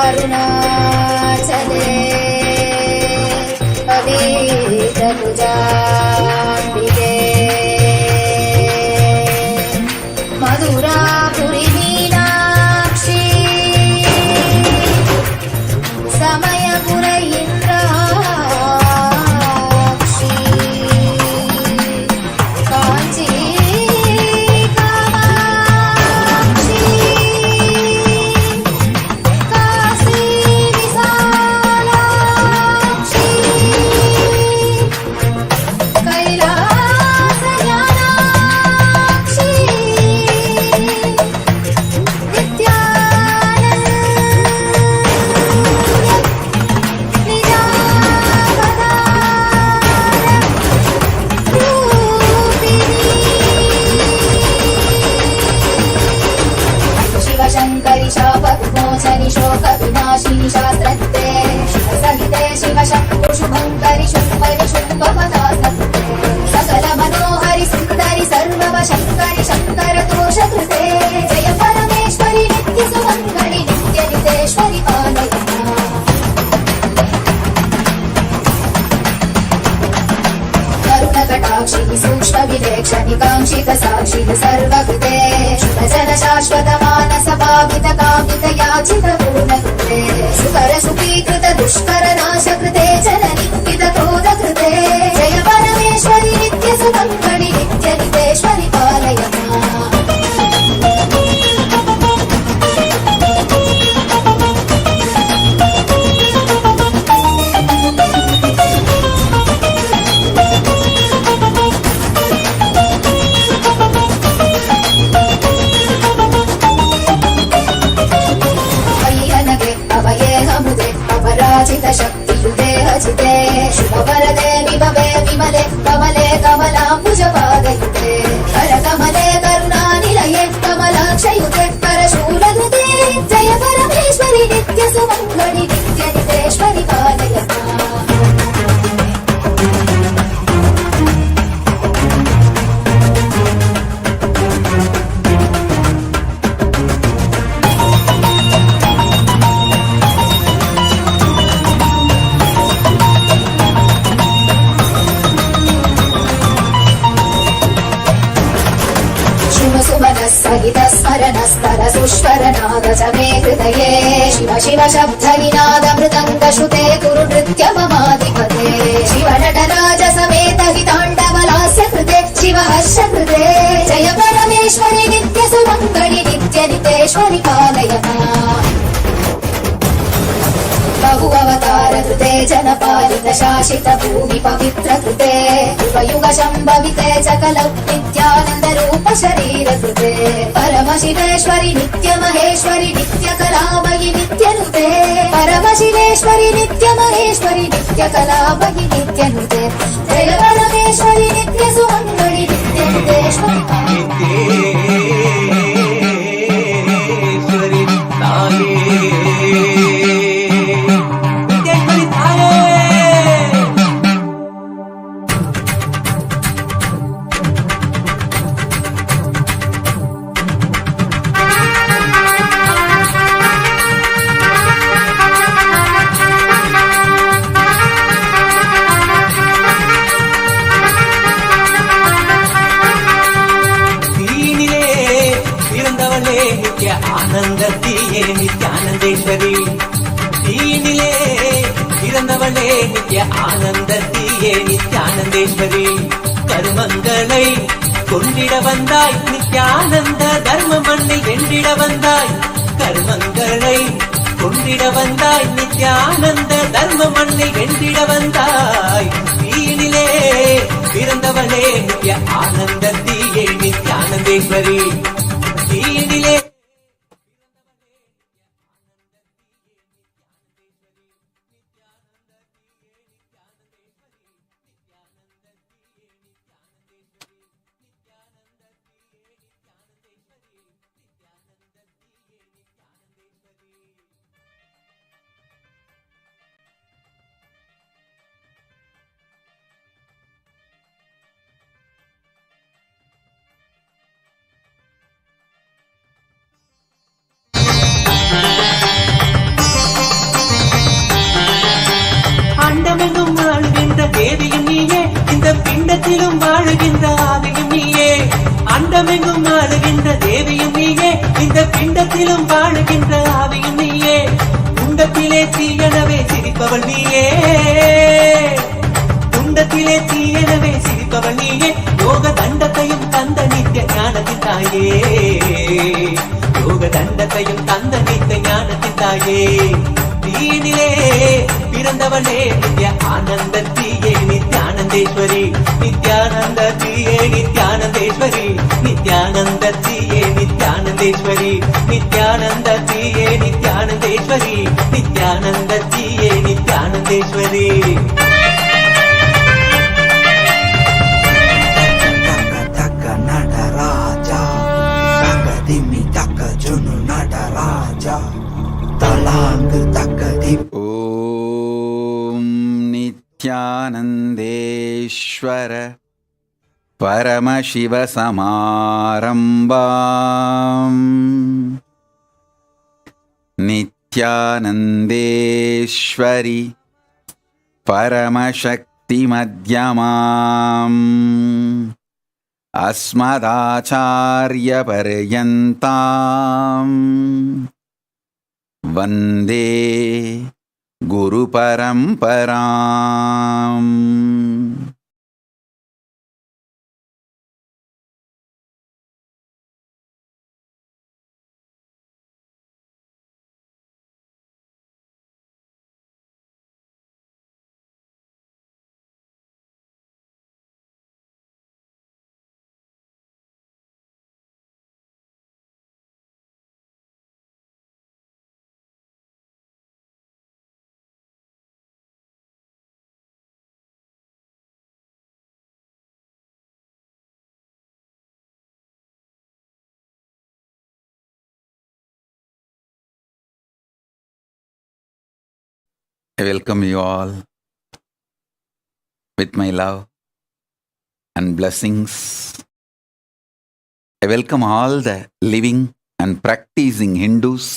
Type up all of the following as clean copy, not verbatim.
अरुणाचले पवित्रभुजाम्बिके मधुरापुरी मीनाक्षी समयपुर इंद्राक्षी कांची कामाक्षी काशी विशालाक्षी कैलास ज्ञानाक्षी नित्यानंद शिवशङ्करि शापविमोचनि शोकविनाशिनि शास्त्रते शिवसहिते शिवशम्भु शुभङ्करि शुम्भरि शुम्भपदासक्ते सकलमनोहरि सुन्दरि सर्ववशङ्करि शङ्करदोषकृते जय परमेश्वरि नित्यसुमङ्गलि नित्यनितेश्वरि पालय कटाक्षि सूक्ष्म विलेक्षणि कांक्षित साक्षि सर्वकृते शुभजन शाश्वत मानस भावित कामित याचित पूर्णकृते सुकर सुखीकृत दुष्कर नाश कृते जननि हित क्रोध कृते जय परमेश्वरि नित्य सुमङ्गलि नित्य नितेश्वरि पालय अपराजित शक्तियुते हजिते शुभवरदे विभवे विमले कमले कमलाम्बुजपादयुते करकमले करुणानिलये कमलाक्षयुते करशूलधृते जय परमेश्वरि नित्य सुमङ्गलि नित्य नितेश्वरि पालय सहित स्मरणस्तर सुष्वरनाद च मे हृदये शिव शिव शब्दनिनाद मृदङ्ग श्रुते कुरु नृत्य ममाधिपते शिव नटराज समेत हिताण्डवलास्य कृते शिव हर्ष कृते जय परमेश्वरि नित्य सुमङ्गलि नित्य नितेश्वरि पालय बहु अवतार कृते जनपालित शासित भूमि पवित्र कृते युगयुग शम्भविते सकलौ नित्यानन्द रूप शरीर कृते परमशिवेश्वरि नित्य महेश्वरि नित्य कलामयि नित्य नुते परमशिवेश्वरि नित्य महेश्वरि नित्य कलामयि नित्य नुते जय परमेश्वरि नित्य सुमङ्गलि नित्य नितेश्वरि ஆனந்தத்தியே நித்யானந்தேஸ்வரி தீனிலே பிறந்தவளே நித்ய ஆனந்தத்தியே நித்யானந்தேஸ்வரி கருமங்களை கொண்டிட வந்தாய் நித்யானந்த தர்ம மண்ணில் வென்றிட வந்தாய் கருமங்களை கொண்டிட வந்தாய் நித்யானந்த தர்ம மண்ணில் வென்றிட வந்தாய் தீனிலே பிறந்தவளே நித்ய ஆனந்தத்தியே நித்யானந்தேஸ்வரி தீனிலே தேவியும் நீயே, இந்த பிண்டத்திலும் வாழுகின்ற ஆவியும் நீயே. அண்டமெங்கும் ஆளுகின்ற தேவியும் நீயே, இந்த பிண்டத்திலும் வாழுகின்ற ஆவியும் நீயே. குண்டத்திலே தீயனவே சிரிப்பவள் நீயே, குண்டத்திலே தீயனவே சிரிப்பவள் நீயே. யோக தண்டத்தையும் தந்த நித்திய ஞானத்தின் தாயே, யோக தண்டத்தையும் தந்த நித்திய ஞானத்தின் தாயே. தீயினிலே பிறந்தவளே நித்ய ஆனந்த தீயே நித்யானந்தேஸ்வரி, நித்யானந்த தீயே நித்யானந்தேஸ்வரி, நித்யானந்த தீயே நித்யானந்தேஸ்வரி, நித்யானந்த தீயே நித்யானந்தேஸ்வரி, நித்யானந்த தீயே நித்யானந்தேஸ்வரி. ஓம் நித்யானந்தேஸ்வர பரமசிவ சமாரம்பாம் நித்யானந்தேஸ்வரி பரமசக்தி மத்யமாம் அஸ்மதாச்சார்ய பர்யந்தாம் வந்தே குரு பரம்பராம். I welcome you all with my love and blessings. I welcome all the living and practicing Hindus,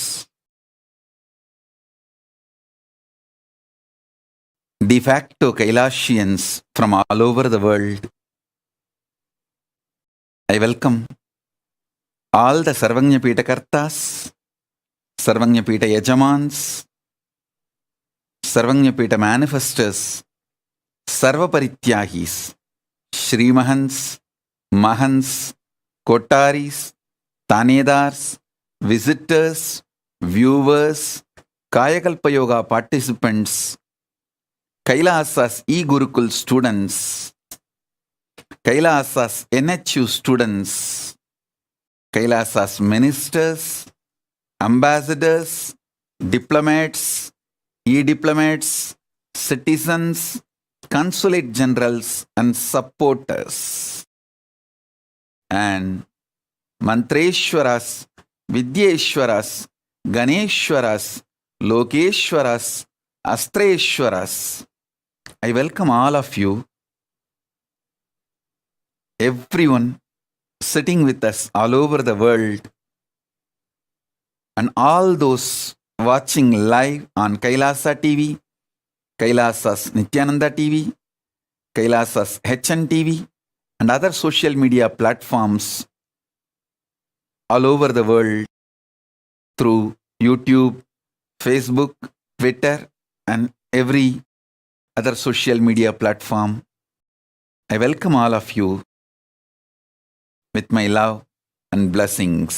de facto Kailashians from all over the world. I welcome all the Sarvanyapita Kartas, Sarvanyapita Yajamans, Sarvanyapita manifestors, Sarvaparityahis, Shrimahans, Mahans, Kottaris, Tanedars, visitors, viewers, Kayakalpa Yoga participants, Kailasas e-Gurukul students, Kailasas NHU students, Kailasas ministers, ambassadors, diplomats, e-diplomats, citizens, consulate generals and supporters, and Mantreshwaras, Vidyeshwaras, Ganeshwaras, Lokeshwaras, Astreshwaras. I welcome all of you, everyone sitting with us all over the world, and all those watching live on Kailasa TV, Kailasas Nithyananda TV, Kailasas HN TV, and other social media platforms all over the world through YouTube, Facebook, Twitter, and every other social media platform. I welcome all of you with my love and blessings.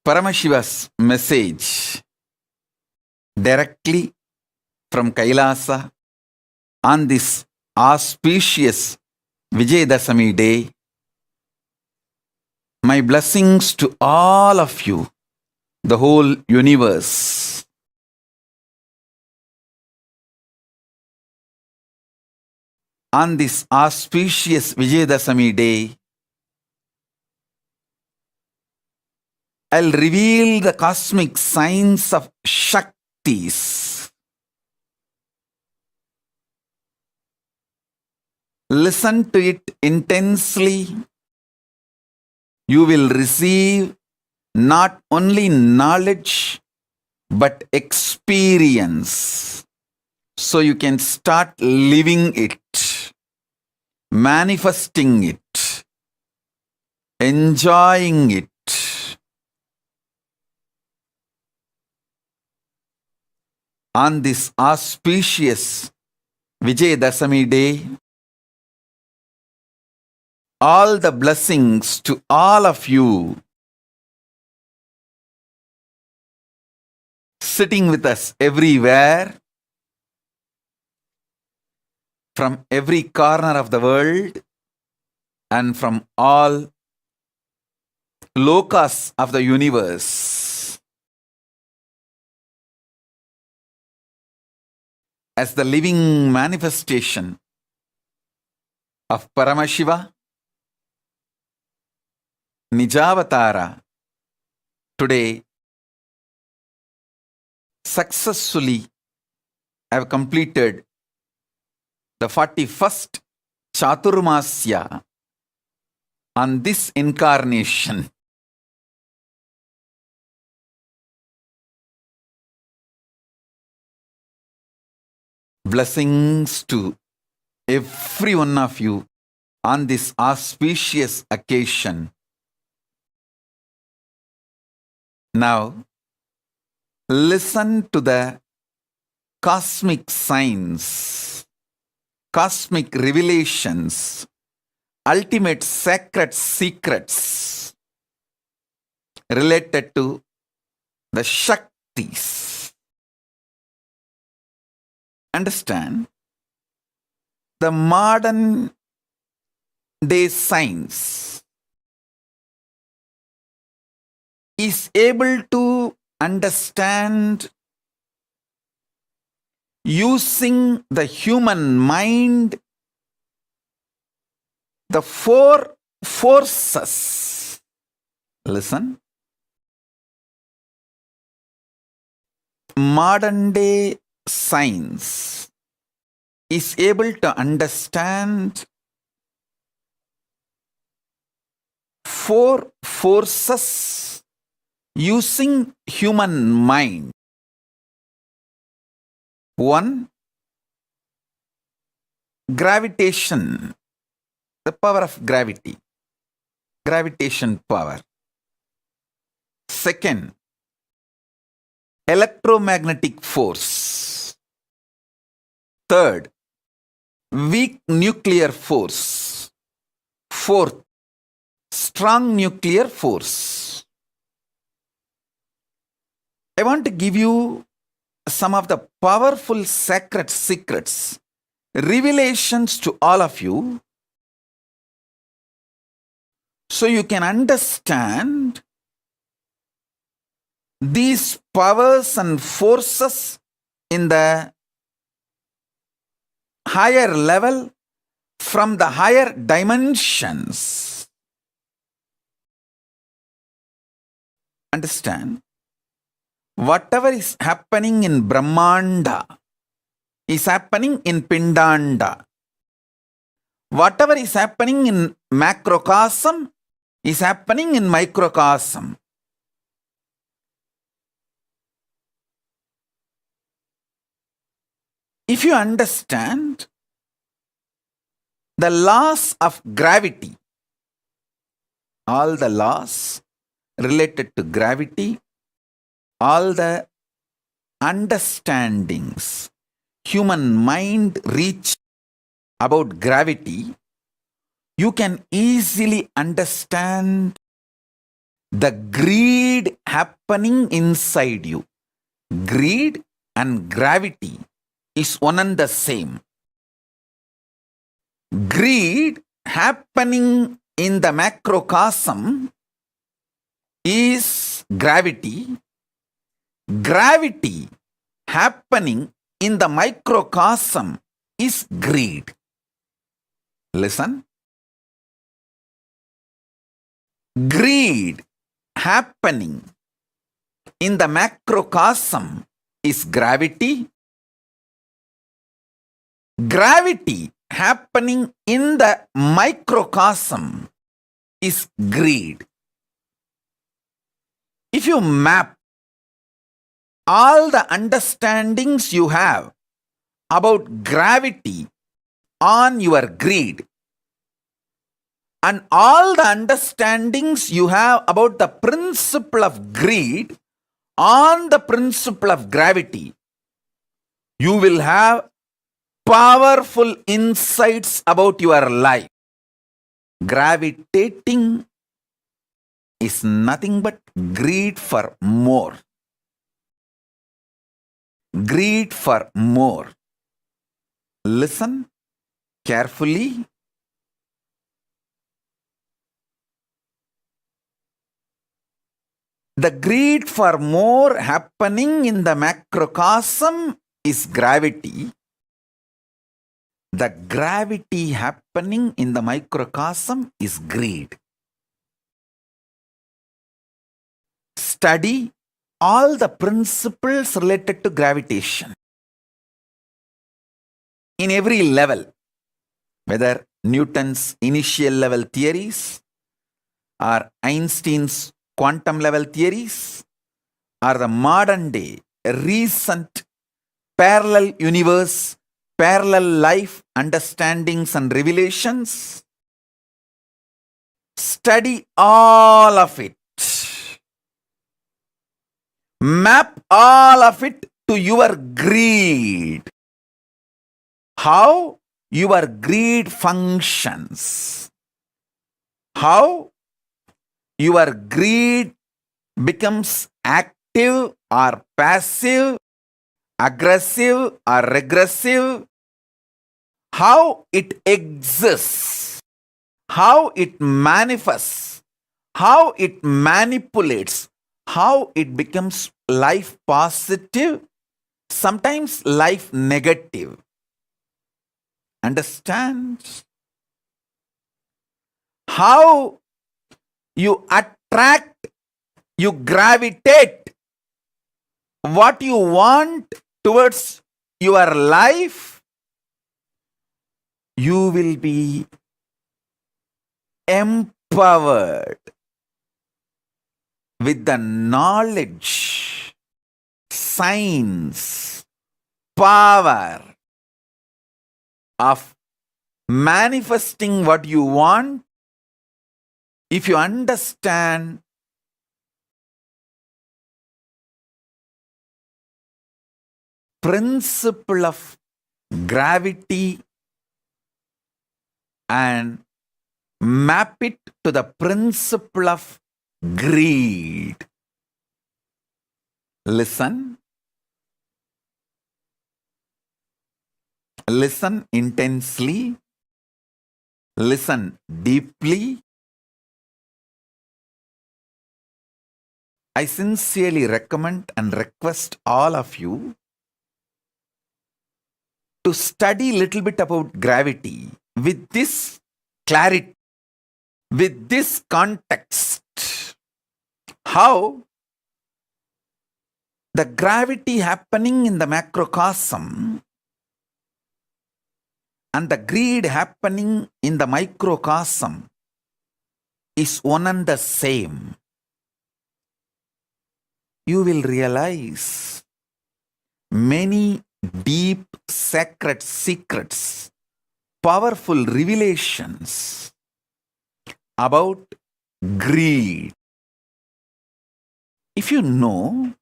Paramashiva's message directly from Kailasa on this auspicious Vijayadashami day. My blessings to all of you, the whole universe. On this auspicious Vijayadashami day, I'll reveal the cosmic signs of Shaktis. listen to it intensely, you will receive not only knowledge but experience. So you can start living it, manifesting it, enjoying it. On this auspicious Vijayadashami day, all the blessings to all of you sitting with us everywhere, from every corner of the world and from all lokas of the universe. As the living manifestation of Paramashiva, Nijavatara, today successfully have completed the 41st Chaturmasya on this incarnation. Blessings to every one of you on this auspicious occasion. Now, listen to the cosmic signs, cosmic revelations, ultimate sacred secrets related to the Shaktis. Understand, the modern day science is able to understand using the human mind the four forces. Listen. Modern day science is able to understand four forces using human mind. One, gravitation, the power of gravity, gravitation power. Second, electromagnetic force. Third, weak nuclear force. Fourth, strong nuclear force. I want to give you some of the powerful sacred secrets, revelations to all of you, so you can understand these powers and forces in the higher level, from the higher dimensions. Understand? Whatever is happening in Brahmanda is happening in Pindanda. Whatever is happening in macrocosm is happening in microcosm. If you understand the laws of gravity, all the laws related to gravity, all the understandings human mind reach about gravity, you can easily understand the greed happening inside you. Greed and gravity is one and the same. Greed happening in the macrocosm is gravity. Gravity happening in the microcosm is greed. Listen. Greed happening in the macrocosm is gravity. Gravity happening in the microcosm is greed. If you map all the understandings you have about gravity on your greed, and all the understandings you have about the principle of greed on the principle of gravity, you will have powerful insights about your life. Gravitating is nothing but greed for more. Greed for more. Listen carefully. The greed for more happening in the macrocosm is gravity. The gravity happening in the microcosm is greed. Study all the principles related to gravitation in every level, whether Newton's initial level theories or Einstein's quantum level theories or the modern day recent parallel universe, parallel life understandings and revelations. Study all of it. Map all of it to your greed. How your greed functions. How your greed becomes active or passive, aggressive or regressive. How it exists. How it manifests. How it manipulates. How it becomes life positive, sometimes life negative. Understand? How you attract, you gravitate what you want towards your life, you will be empowered with the knowledge, science, power of manifesting what you want. If you understand principle of gravity and map it to the principle of greed. Listen. Listen intensely. Listen deeply. I sincerely recommend and request all of you to study a little bit about gravity with this clarity, with this context. How the gravity happening in the macrocosm and the greed happening in the microcosm is one and the same. You will realize many deep sacred secrets, powerful revelations about greed. If you know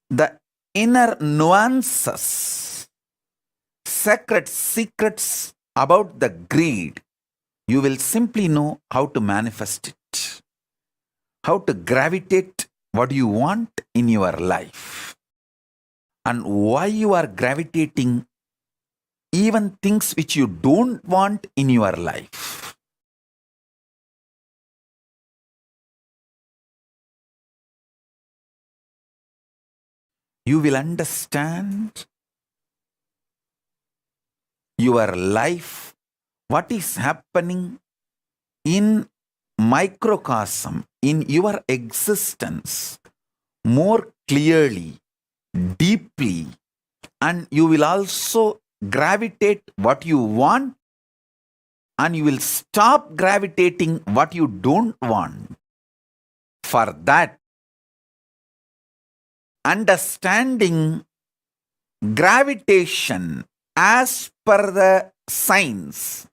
the inner nuances, sacred secrets about the greed, you will simply know how to manifest it, how to gravitate what you want in your life, and why you are gravitating even things which you don't want in your life. You will understand your life, what is happening in microcosm, in your existence, more clearly, deeply, and you will also gravitate what you want, and you will stop gravitating what you don't want. For that, understanding gravitation as per the science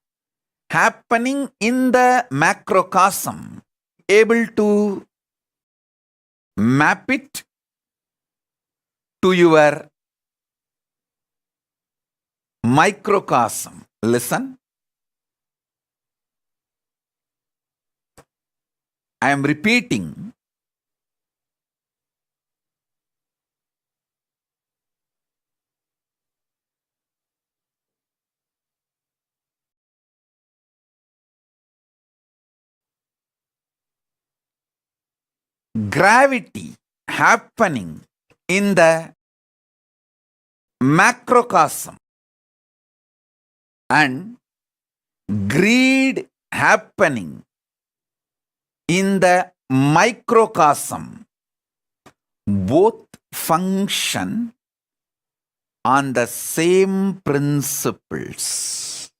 happening in the macrocosm, able to map it to your microcosm. Listen. I am repeating. Gravity happening in the macrocosm and greed happening in the microcosm both function on the same principles,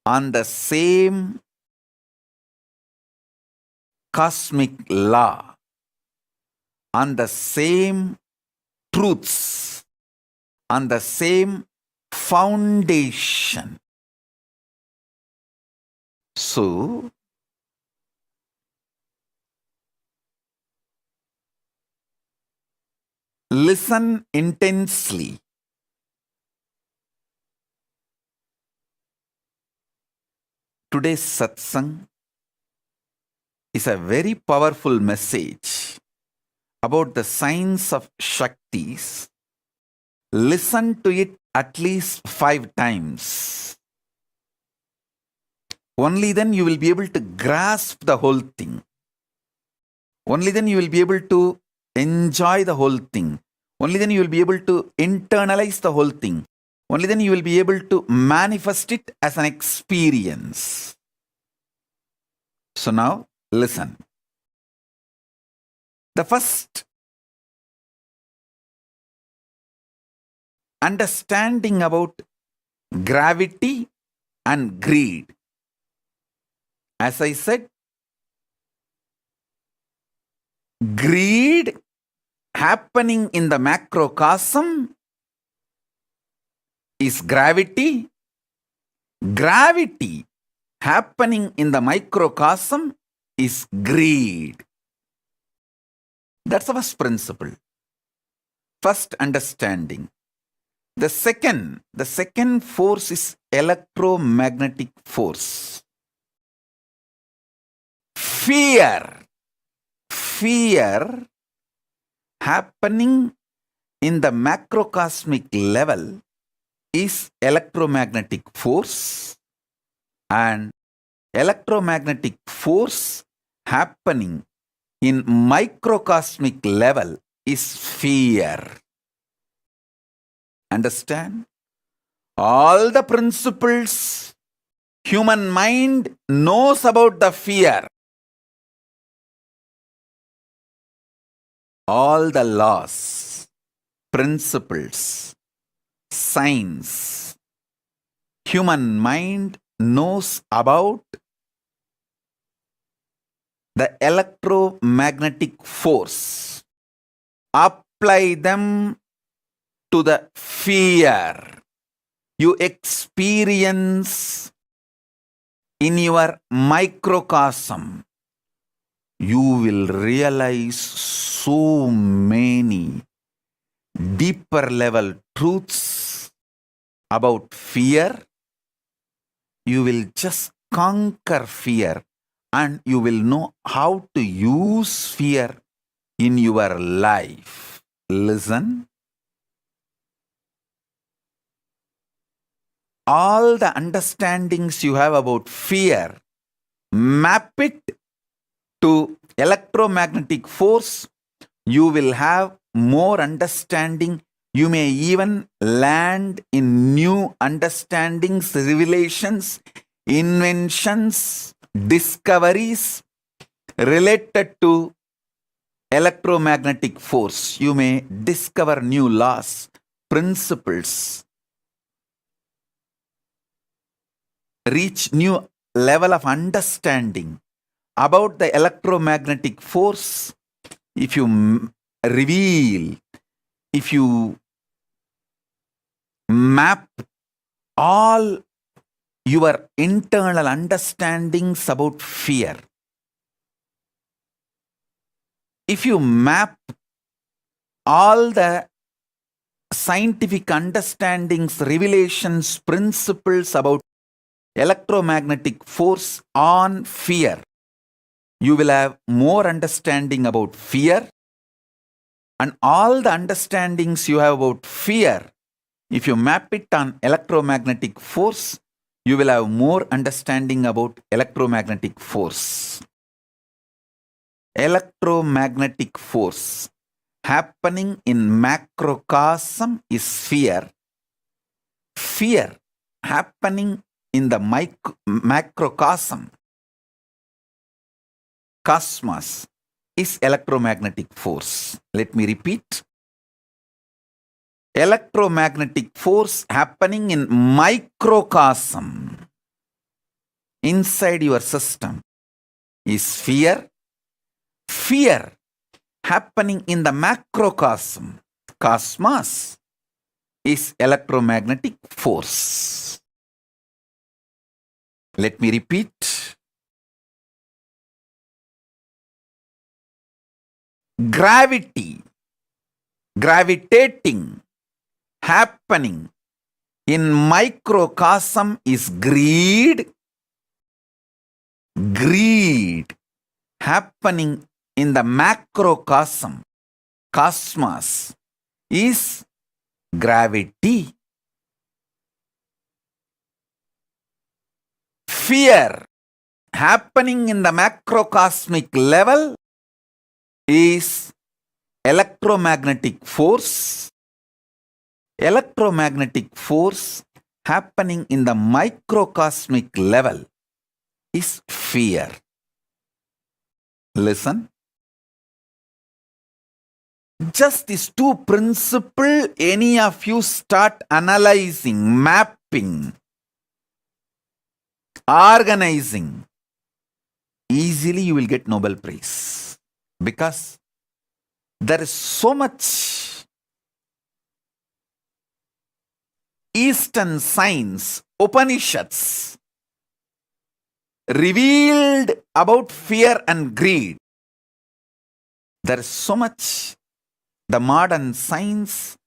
on the same cosmic law, on the same truths, on the same foundation. So, listen intensely. Today's satsang is a very powerful message about the science of Shaktis. Listen to it at least 5 times. Only then you will be able to grasp the whole thing. Only then you will be able to enjoy the whole thing. Only then you will be able to internalize the whole thing. Only then you will be able to manifest it as an experience. So now, listen. The first understanding about gravity and greed. As I said, greed happening in the macrocosm is gravity. Gravity happening in the microcosm is greed. That's the first principle. First understanding. The second force is electromagnetic force. Fear happening in the macrocosmic level is electromagnetic force, and electromagnetic force happening in microcosmic level is fear. Understand? All the principles human mind knows about the fear. All the laws, principles, science, human mind knows about the electromagnetic force. Apply them to the fear you experience in your microcosm. You will realize so many deeper level truths about fear. You will just conquer fear, and you will know how to use fear in your life. Listen. All the understandings you have about fear, map it to electromagnetic force. You will have more understanding. You may even land in new understandings, revelations, inventions, discoveries related to electromagnetic force. You may discover new laws, principles, reach new level of understanding about the electromagnetic force, if you reveal, if you map all your internal understandings about fear, if you map all the scientific understandings, revelations, principles about electromagnetic force on fear, you will have more understanding about fear, and all the understandings you have about fear, if you map it on electromagnetic force, you will have more understanding about electromagnetic force. Electromagnetic force happening in macrocosm is fear. Fear happening in the macrocosm, cosmos, is electromagnetic force. Let me repeat. Electromagnetic force happening in microcosm, inside your system, is fear. Fear happening in the macrocosm, cosmos, is electromagnetic force. Let me repeat. Gravity, gravitating, happening in microcosm is greed. Greed happening in the macrocosm, cosmos, is gravity. Fear happening in the macrocosmic level is electromagnetic force. Electromagnetic force happening in the microcosmic level is fear. Listen. Just these two principles, any of you start analyzing, mapping, organizing, easily you will get Nobel Prize. Because there is so much Eastern science, Upanishads, revealed about fear and greed. There is so much the modern science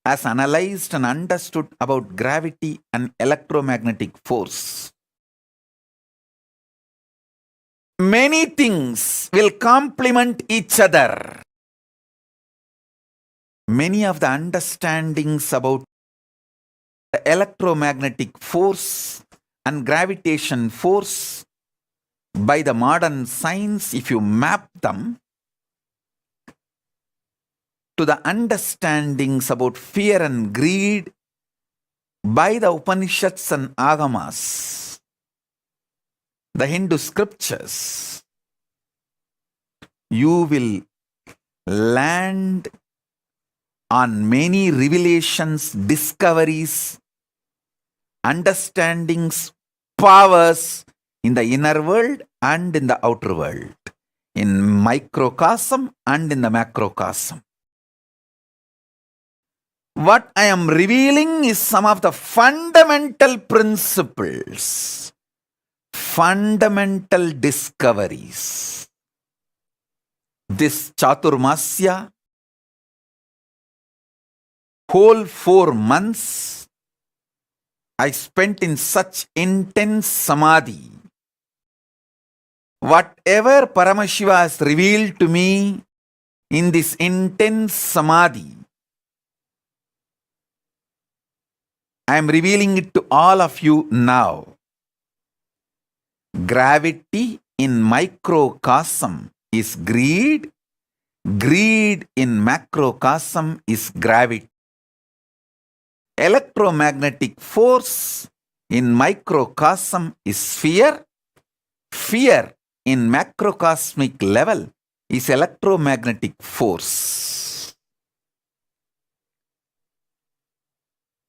has analyzed and understood about gravity and electromagnetic force. Many things will complement each other. Many of the understandings about the electromagnetic force and gravitation force by the modern science, if you map them to the understandings about fear and greed by the Upanishads and Agamas, the Hindu scriptures, you will land on many revelations, discoveries, understandings, powers in the inner world and in the outer world, in microcosm and in the macrocosm. What I am revealing is some of the fundamental principles, fundamental discoveries. This Chaturmasya, whole 4 months, I spent in such intense samadhi. Whatever Paramashiva has revealed to me in this intense samadhi, I am revealing it to all of you now. Gravity in microcosm is greed. Greed in macrocosm is gravity. Electromagnetic force in microcosm is fear. Fear in macrocosmic level is electromagnetic force.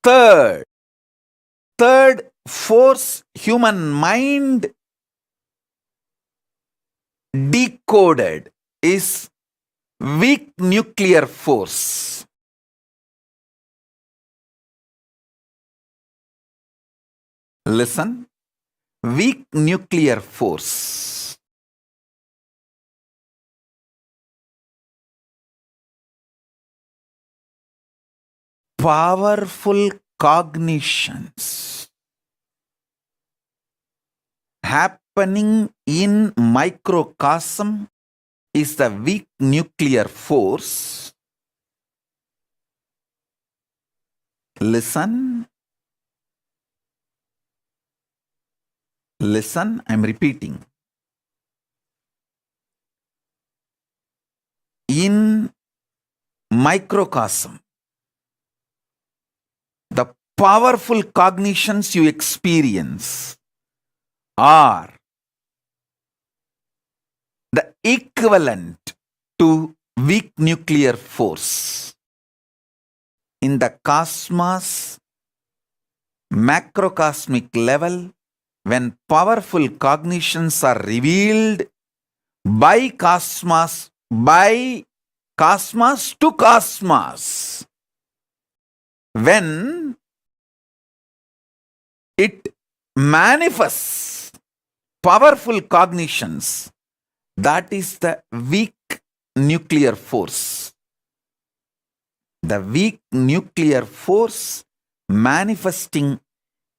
Third force human mind decoded is weak nuclear force. Listen, weak nuclear force. Powerful cognitions happening in microcosm is the weak nuclear force. Listen, I'm repeating. In microcosm, the powerful cognitions you experience are the equivalent to weak nuclear force. In the cosmos, macrocosmic level, when powerful cognitions are revealed by cosmos to cosmos, when it manifests powerful cognitions, that is the weak nuclear force. The weak nuclear force manifesting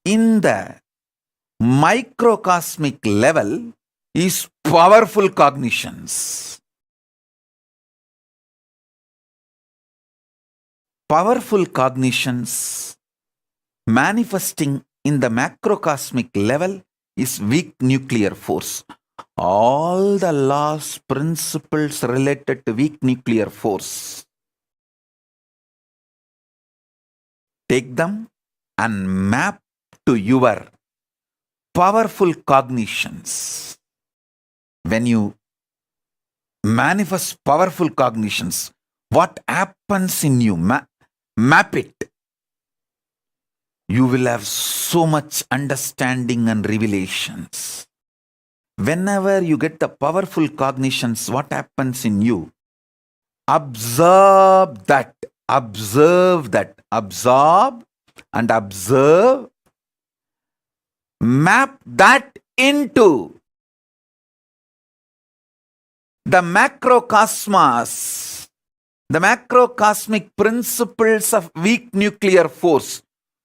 in the microcosmic level is powerful cognitions. Powerful cognitions manifesting in the macrocosmic level is weak nuclear force. All the laws, principles related to weak nuclear force, take them and map to your powerful cognitions. When you manifest powerful cognitions, what happens in you? Map it. You will have so much understanding and revelations. Whenever you get the powerful cognitions, what happens in you? Absorb that. Absorb and observe. Map that into the macrocosmos, the macrocosmic principles of weak nuclear force.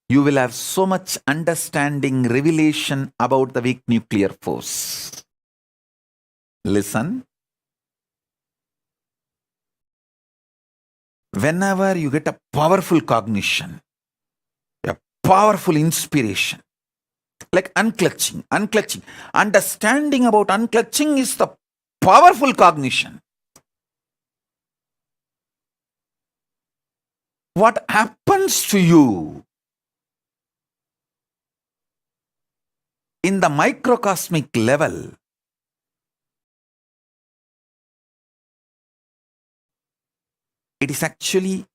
You will have so much understanding, revelation about the weak nuclear force. Listen. Whenever you get a powerful cognition, a powerful inspiration, like unclutching. Understanding about unclutching is the powerful cognition. What happens to you? In the microcosmic level, it is actually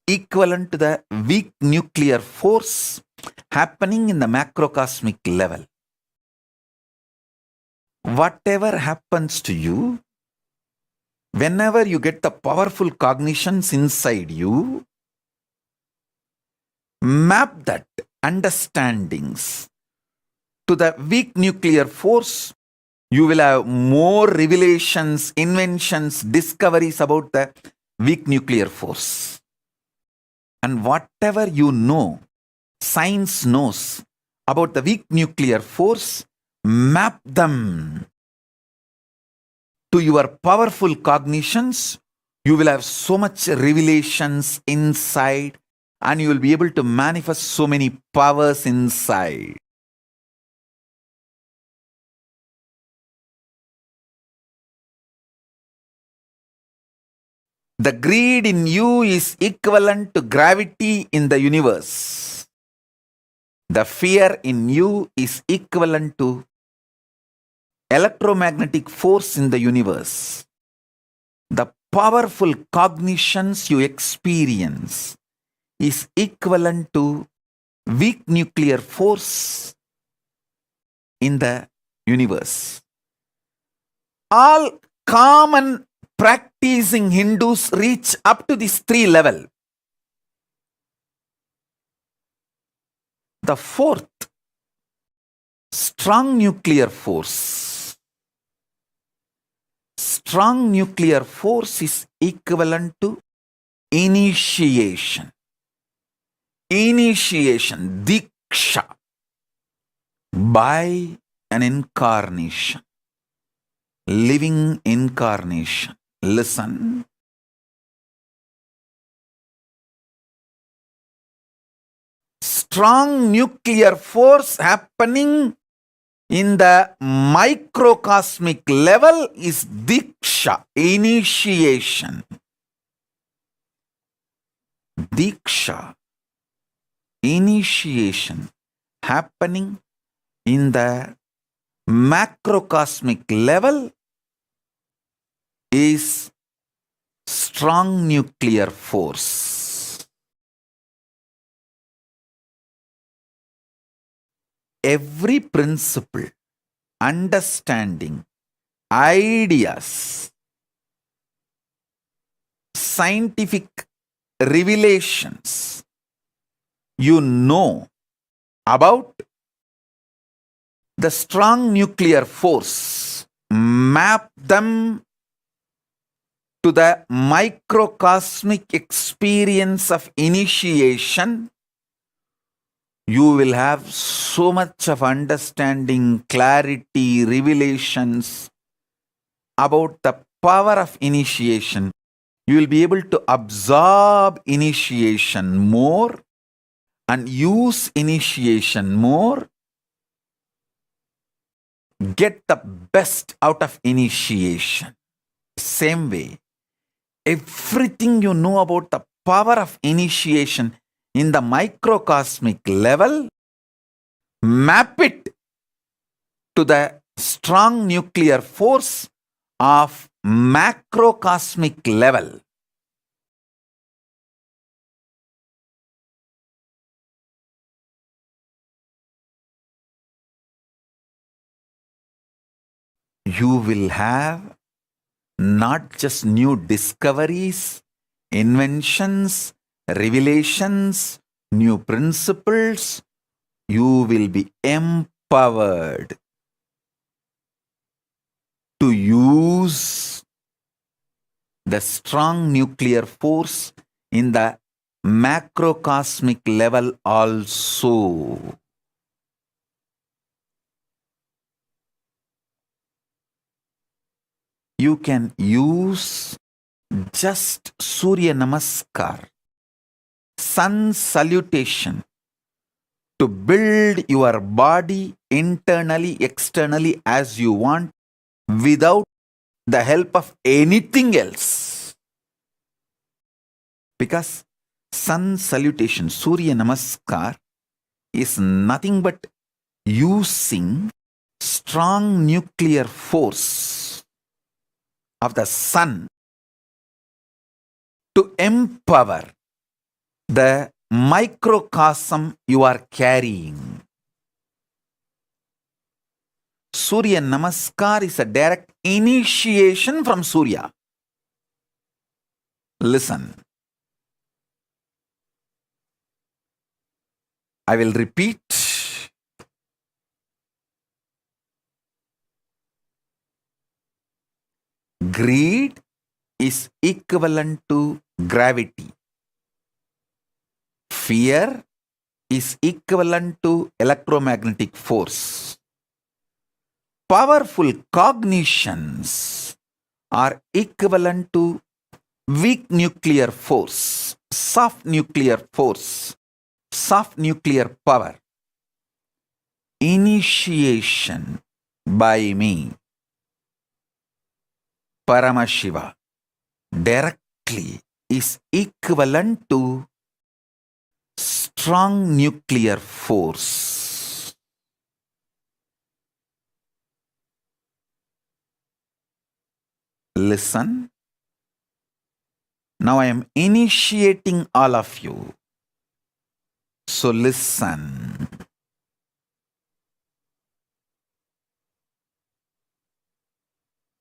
equivalent to the weak nuclear force happening in the macrocosmic level. Whatever happens to you, whenever you get the powerful cognitions inside you, map that understandings to the weak nuclear force. You will have more revelations, inventions, discoveries about the weak nuclear force. And whatever you know, science knows about the weak nuclear force, map them to your powerful cognitions. You will have so much revelations inside, and you will be able to manifest so many powers inside. The greed in you is equivalent to gravity in the universe. The fear in you is equivalent to electromagnetic force in the universe. The powerful cognitions you experience is equivalent to weak nuclear force in the universe. All common practicing Hindus reach up to this 3 level. The fourth, strong nuclear force. Strong nuclear force is equivalent to initiation. Initiation, diksha, by an incarnation, living incarnation. Listen. Strong nuclear force happening in the microcosmic level is diksha, initiation. Diksha, initiation happening in the macrocosmic level is strong nuclear force. Every principle, understanding, ideas, scientific revelations you know about the strong nuclear force, map them to the microcosmic experience of initiation, you will have so much of understanding, clarity, revelations about the power of initiation. You will be able to absorb initiation more and use initiation more. Get the best out of initiation. Same way, everything you know about the power of initiation in the microcosmic level, map it to the strong nuclear force of macrocosmic level. You will have not just new discoveries, inventions, revelations, new principles. You will be empowered to use the strong nuclear force in the macrocosmic level also. You can use just Surya Namaskar, sun salutation, to build your body internally, externally as you want without the help of anything else. Because sun salutation, Surya Namaskar, is nothing but using strong nuclear force of the sun to empower the microcosm you are carrying. Surya Namaskar is a direct initiation from Surya. Listen. I will repeat. Greed is equivalent to gravity. Fear is equivalent to electromagnetic force. Powerful cognitions are equivalent to weak nuclear force, soft nuclear force, soft nuclear power. Initiation by me, Paramashiva, directly is equivalent to strong nuclear force. Listen. Now I am initiating all of you. So listen.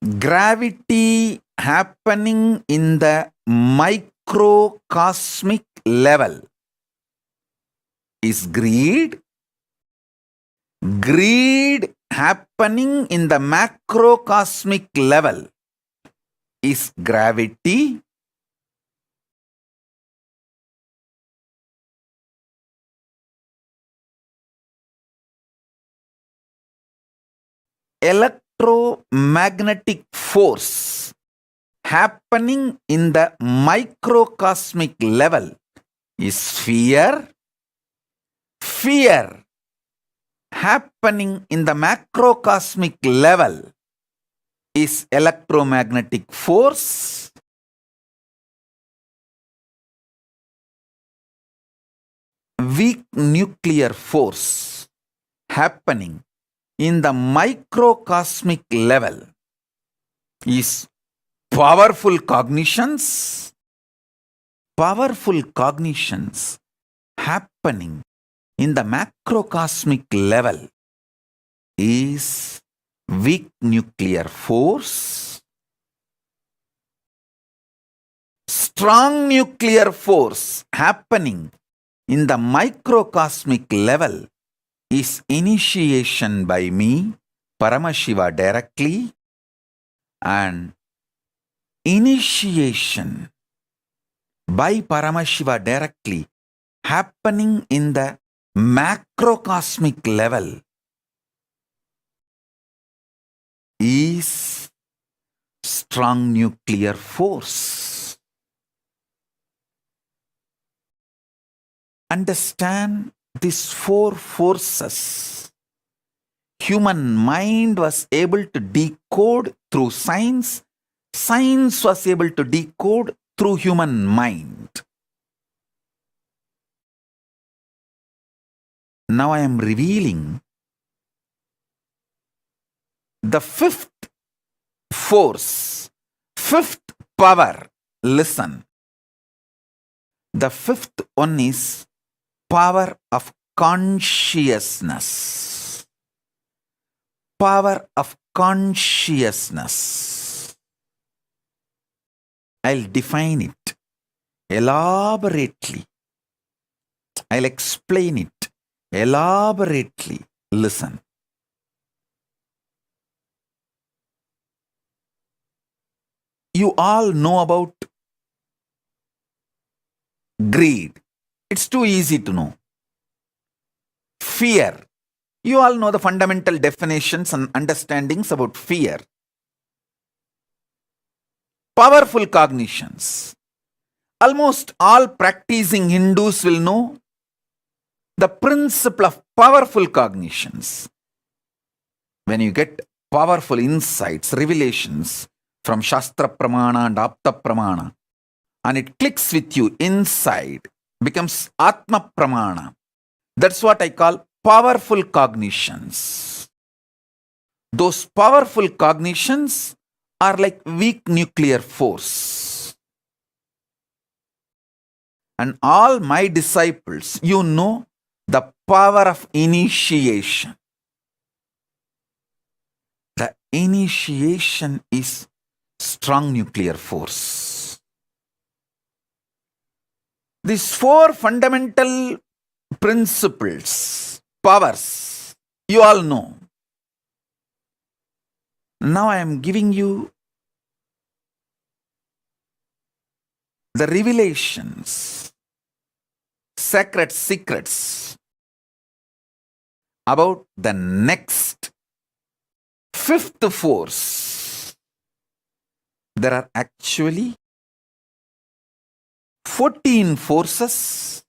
Gravity happening in the microcosmic level is greed. Greed happening in the macrocosmic level is gravity. Electromagnetic force happening in the microcosmic level is fear. Fear happening in the macrocosmic level is electromagnetic force. Weak nuclear force happening in the microcosmic level is powerful cognitions. Powerful cognitions happening in the macrocosmic level is weak nuclear force. Strong nuclear force happening in the microcosmic level is initiation by me, Paramashiva, directly, and initiation by Paramashiva directly happening in the macrocosmic level is strong nuclear force. Understand these four forces. Human mind was able to decode through science. Science was able to decode through human mind. Now I am revealing the fifth force, fifth power. Listen. The fifth one is power of consciousness. Power of consciousness. I'll define it elaborately. I'll explain it elaborately. Listen. You all know about greed. It's too easy to know. Fear. You all know the fundamental definitions and understandings about fear. Powerful cognitions. Almost all practicing Hindus will know the principle of powerful cognitions. When you get powerful insights, revelations from Shastra Pramana and Apta Pramana, and it clicks with you inside, becomes Atma Pramana. That's what I call powerful cognitions. Those powerful cognitions are like weak nuclear force. And all my disciples, you know the power of initiation. The initiation is strong nuclear force. These four fundamental principles, powers, you all know. Now I am giving you the revelations, sacred secrets about the next fifth force. There are actually 14 forces.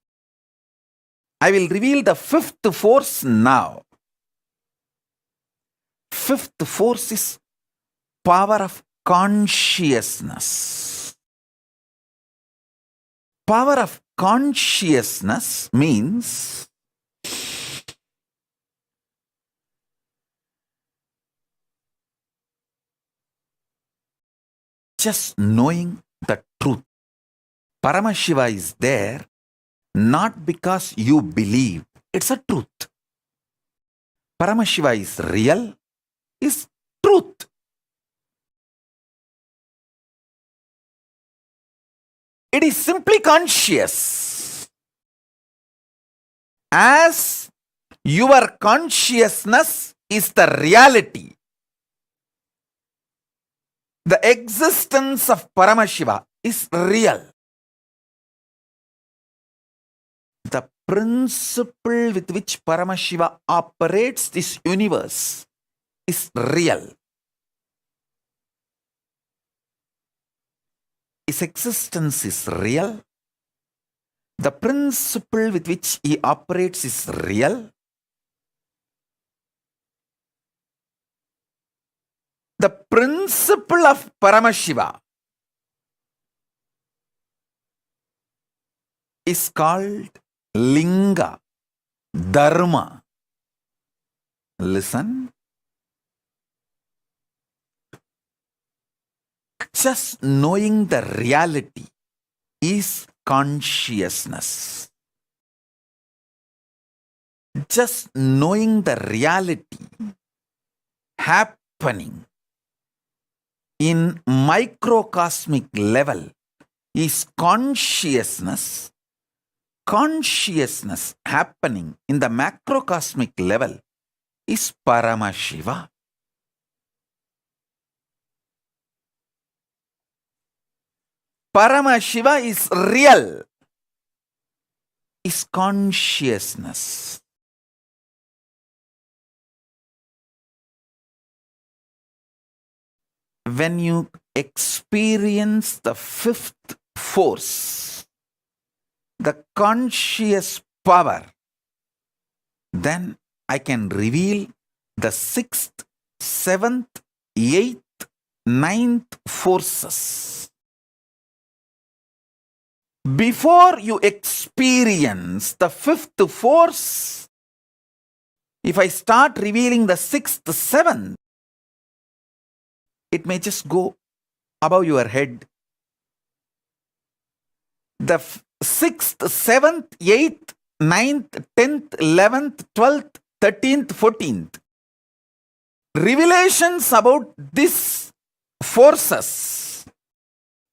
I will reveal the fifth force now. Fifth force is power of consciousness. Power of consciousness means just knowing the truth. Paramashiva is there not because you believe. It's a truth. Paramashiva is real, is truth. It is simply conscious. As your consciousness is the reality, the existence of Paramashiva is real. The principle with which Paramashiva operates this universe is real. His existence is real. The principle with which he operates is real. The principle of Paramashiva is called Linga, Dharma. Listen. Just knowing the reality is consciousness. Just knowing the reality happening in microcosmic level is consciousness. Consciousness happening in the macrocosmic level is Paramashiva. Paramashiva is real, is consciousness. When you experience the fifth force, the conscious power, then I can reveal the sixth, seventh, eighth, ninth forces. Before you experience the fifth force, if I start revealing the sixth, seventh, it may just go above your head. The sixth, seventh, eighth, ninth, 10th, 11th, 12th, 13th, 14th. Revelations about these forces,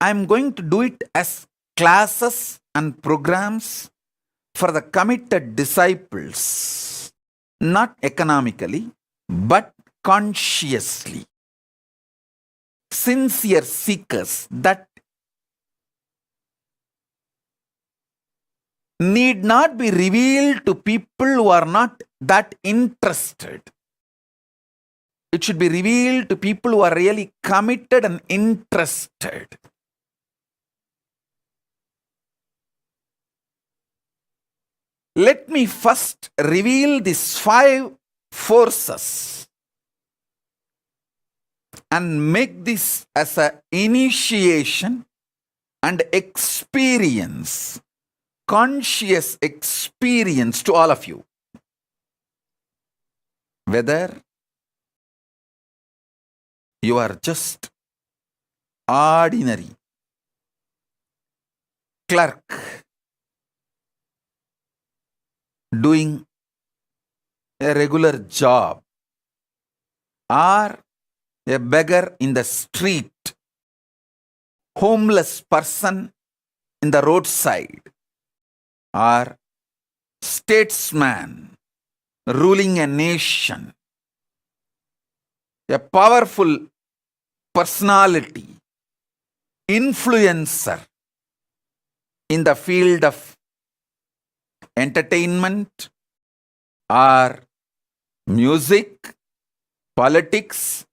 I am going to do it as classes and programs for the committed disciples, not economically, but consciously. Sincere seekers that need not be revealed to people who are not that interested. It should be revealed to people who are really committed and interested. Let me first reveal these 5 forces and make this as an initiation and experience, conscious experience to all of you. Whether you are just ordinary clerk doing a regular job, or a beggar in the street, homeless person in the roadside, or statesman ruling a nation, a powerful personality, influencer in the field of entertainment or music, politics,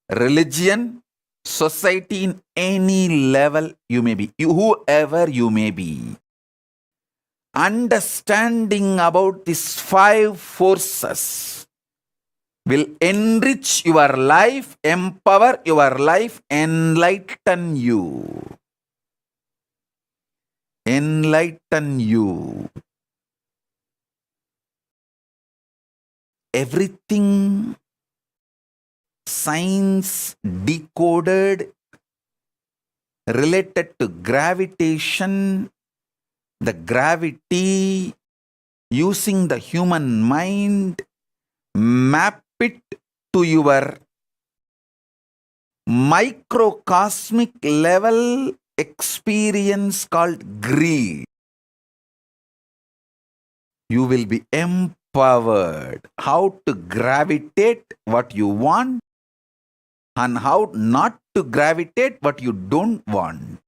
religion, society, in any level you may be, whoever you may be. Understanding about these 5 forces will enrich your life, empower your life, enlighten you. Enlighten you. Everything science decoded related to gravitation, the gravity using the human mind, map it to your microcosmic level experience called greed. You will be empowered how to gravitate what you want and how not to gravitate what you don't want.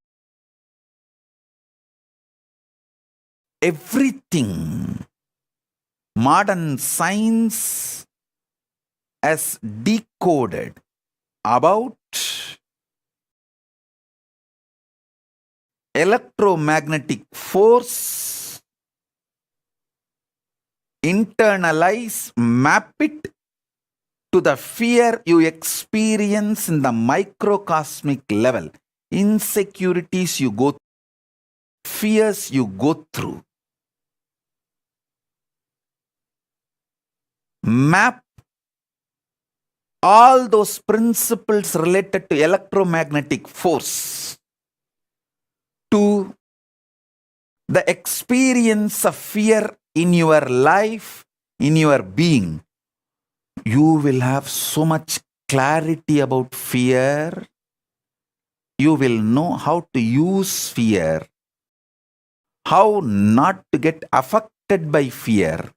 Everything modern science has decoded about electromagnetic force, internalize, map it to the fear you experience in the microcosmic level, insecurities you go through, fears you go through. Map all those principles related to electromagnetic force to the experience of fear in your life, in your being. You will have so much clarity about fear. You will know how to use fear, how not to get affected by fear,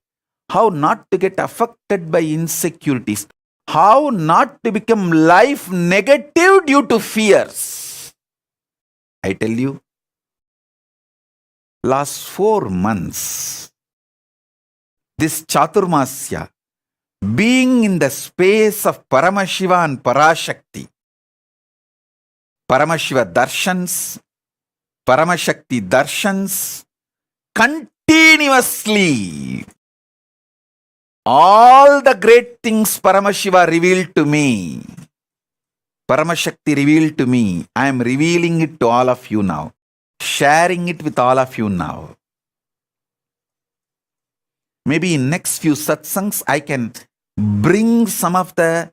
how not to get affected by insecurities, how not to become life negative due to fears. I tell you, last 4 months, this Chaturmasya, being in the space of Paramashiva and Parashakti, Paramashiva darshans, Paramashakti darshans, continuously, all the great things Paramashiva revealed to me, Paramashakti revealed to me, I am revealing it to all of you now, sharing it with all of you now. Maybe in next few satsangs, I can bring some of the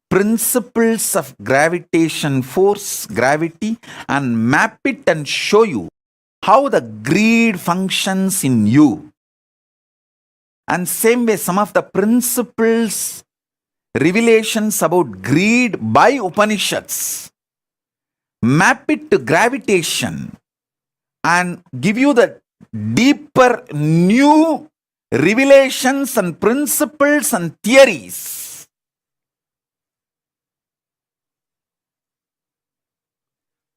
principles of gravitation force, gravity, and map it and show you how the greed functions in you. And same way, some of the principles, revelations about greed by Upanishads, map it to gravitation and give you the deeper new revelations and principles and theories.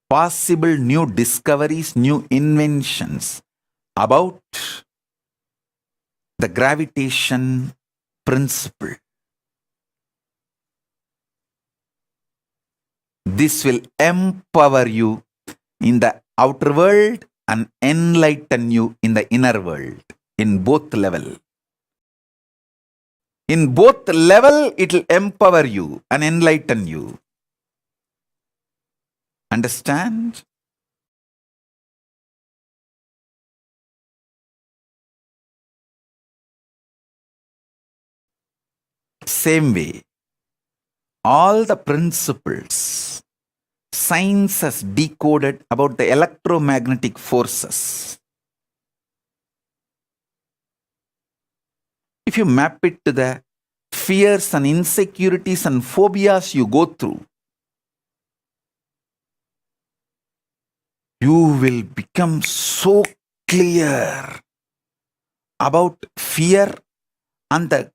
Possible new discoveries, new inventions about the gravitation principle. This will empower you in the outer world and enlighten you in the inner world, in both level. In both level, it will empower you and enlighten you. Understand? Same way, all the principles science has decoded about the electromagnetic forces. If you map it to the fears and insecurities and phobias you go through, you will become so clear about fear and the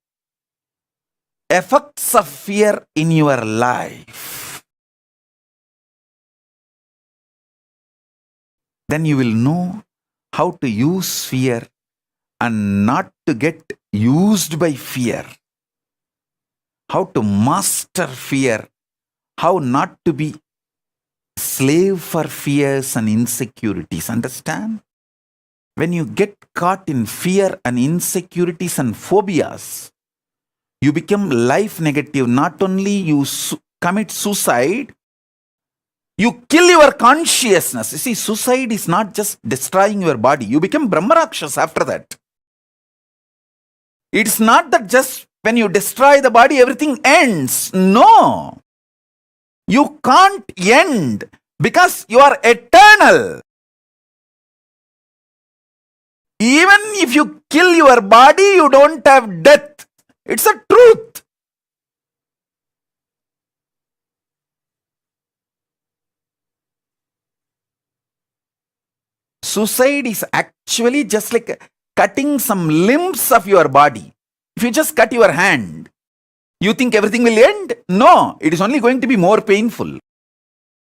effects of fear in your life. Then you will know how to use fear and not to get used by fear. How to master fear. How not to be slave for fears and insecurities. Understand? When you get caught in fear and insecurities and phobias, you become life negative. Not only you commit suicide, you kill your consciousness. You see, suicide is not just destroying your body. You become Brahmarakshas after that. It's not that just when you destroy the body, everything ends. No. You can't end because you are eternal. Even if you kill your body, you don't have death. It's a truth. Suicide is actually just like cutting some limbs of your body. If you just cut your hand, you think everything will end? No, it is only going to be more painful.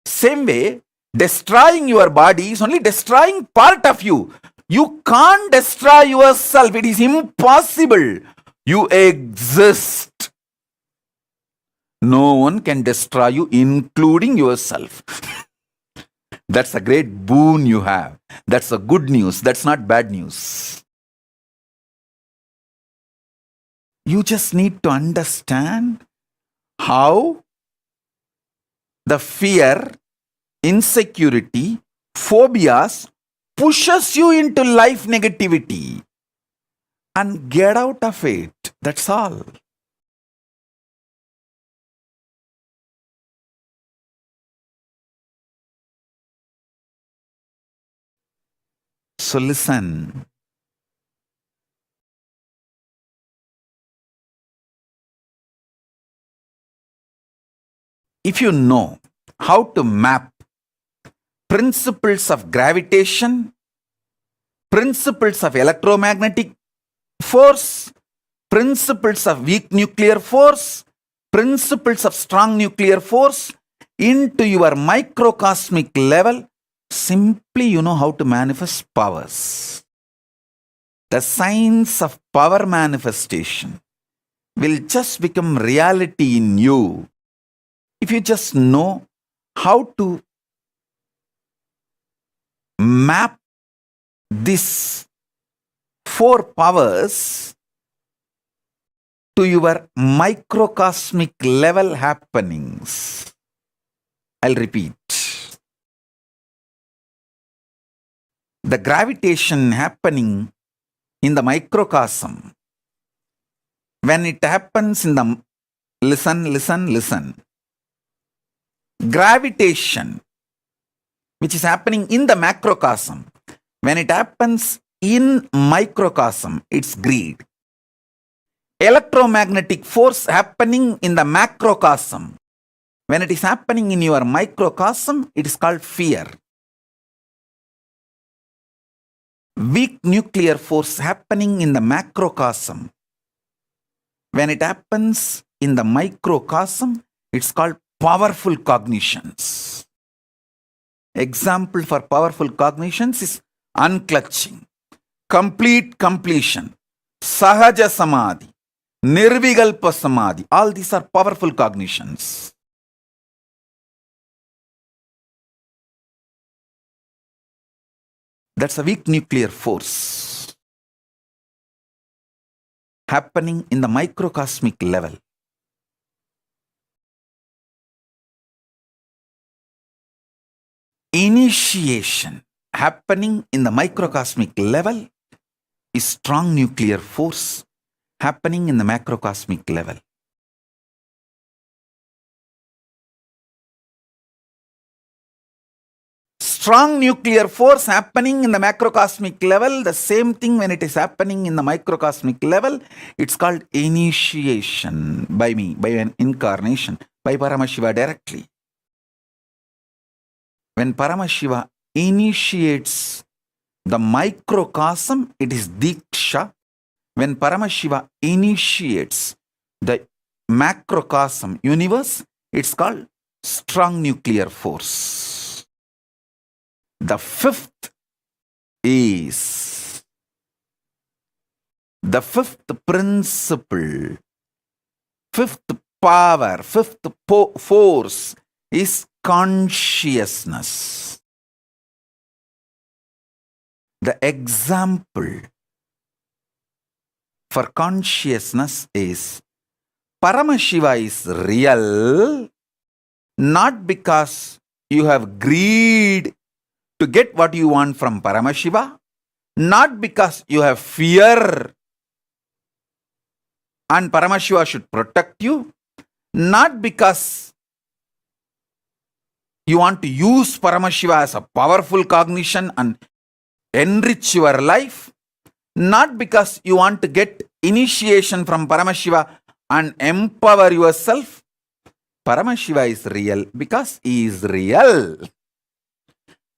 Same way, destroying your body is only destroying part of you. You can't destroy yourself. It is impossible. You exist. No one can destroy you, including yourself. That's a great boon you have. That's a good news. That's not bad news. You just need to understand how the fear, insecurity, phobias pushes you into life negativity and get out of it. That's all. So listen. If you know how to map principles of gravitation, principles of electromagnetic force, principles of weak nuclear force, principles of strong nuclear force into your microcosmic level, simply you know how to manifest powers. The science of power manifestation will just become reality in you if you just know how to map these 4 powers to your microcosmic level happenings. I'll repeat. The gravitation happening in the microcosm, when it happens in the, listen. Gravitation, which is happening in the macrocosm, when it happens in microcosm, it's greed. Electromagnetic force happening in the macrocosm, when it is happening in your microcosm, it is called fear. Weak nuclear force happening in the macrocosm, when it happens in the microcosm, it's called powerful cognitions. Example for powerful cognitions is unclutching, complete completion, sahaja samadhi, nirvigalpa samadhi. All these are powerful cognitions. That's a weak nuclear force happening in the microcosmic level. Initiation happening in the microcosmic level is strong nuclear force happening in the macrocosmic level. Strong nuclear force happening in the macrocosmic level, the same thing when it is happening in the microcosmic level, it's called initiation by me, by an incarnation, by Paramashiva directly. When Paramashiva initiates the microcosm, it is Diksha. When Paramashiva initiates the macrocosm universe, it's called strong nuclear force. The 5th is the 5th principle, 5th power, 5th force is consciousness. The example for consciousness is Paramashiva is real not because you have greed to get what you want from Paramashiva, not because you have fear and Paramashiva should protect you, not because you want to use Paramashiva as a powerful cognition and enrich your life, Not because you want to get initiation from Paramashiva and empower yourself. Paramashiva is real because he is real.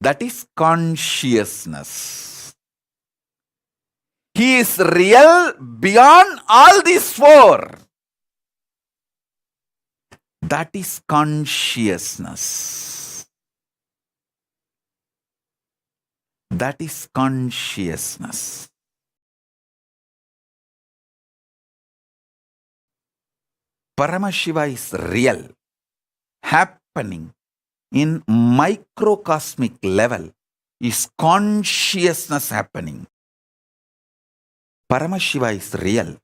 That is consciousness. He is real beyond all these four. That is consciousness. That is consciousness. Paramashiva is real, happening in microcosmic level, is consciousness happening. Paramashiva is real,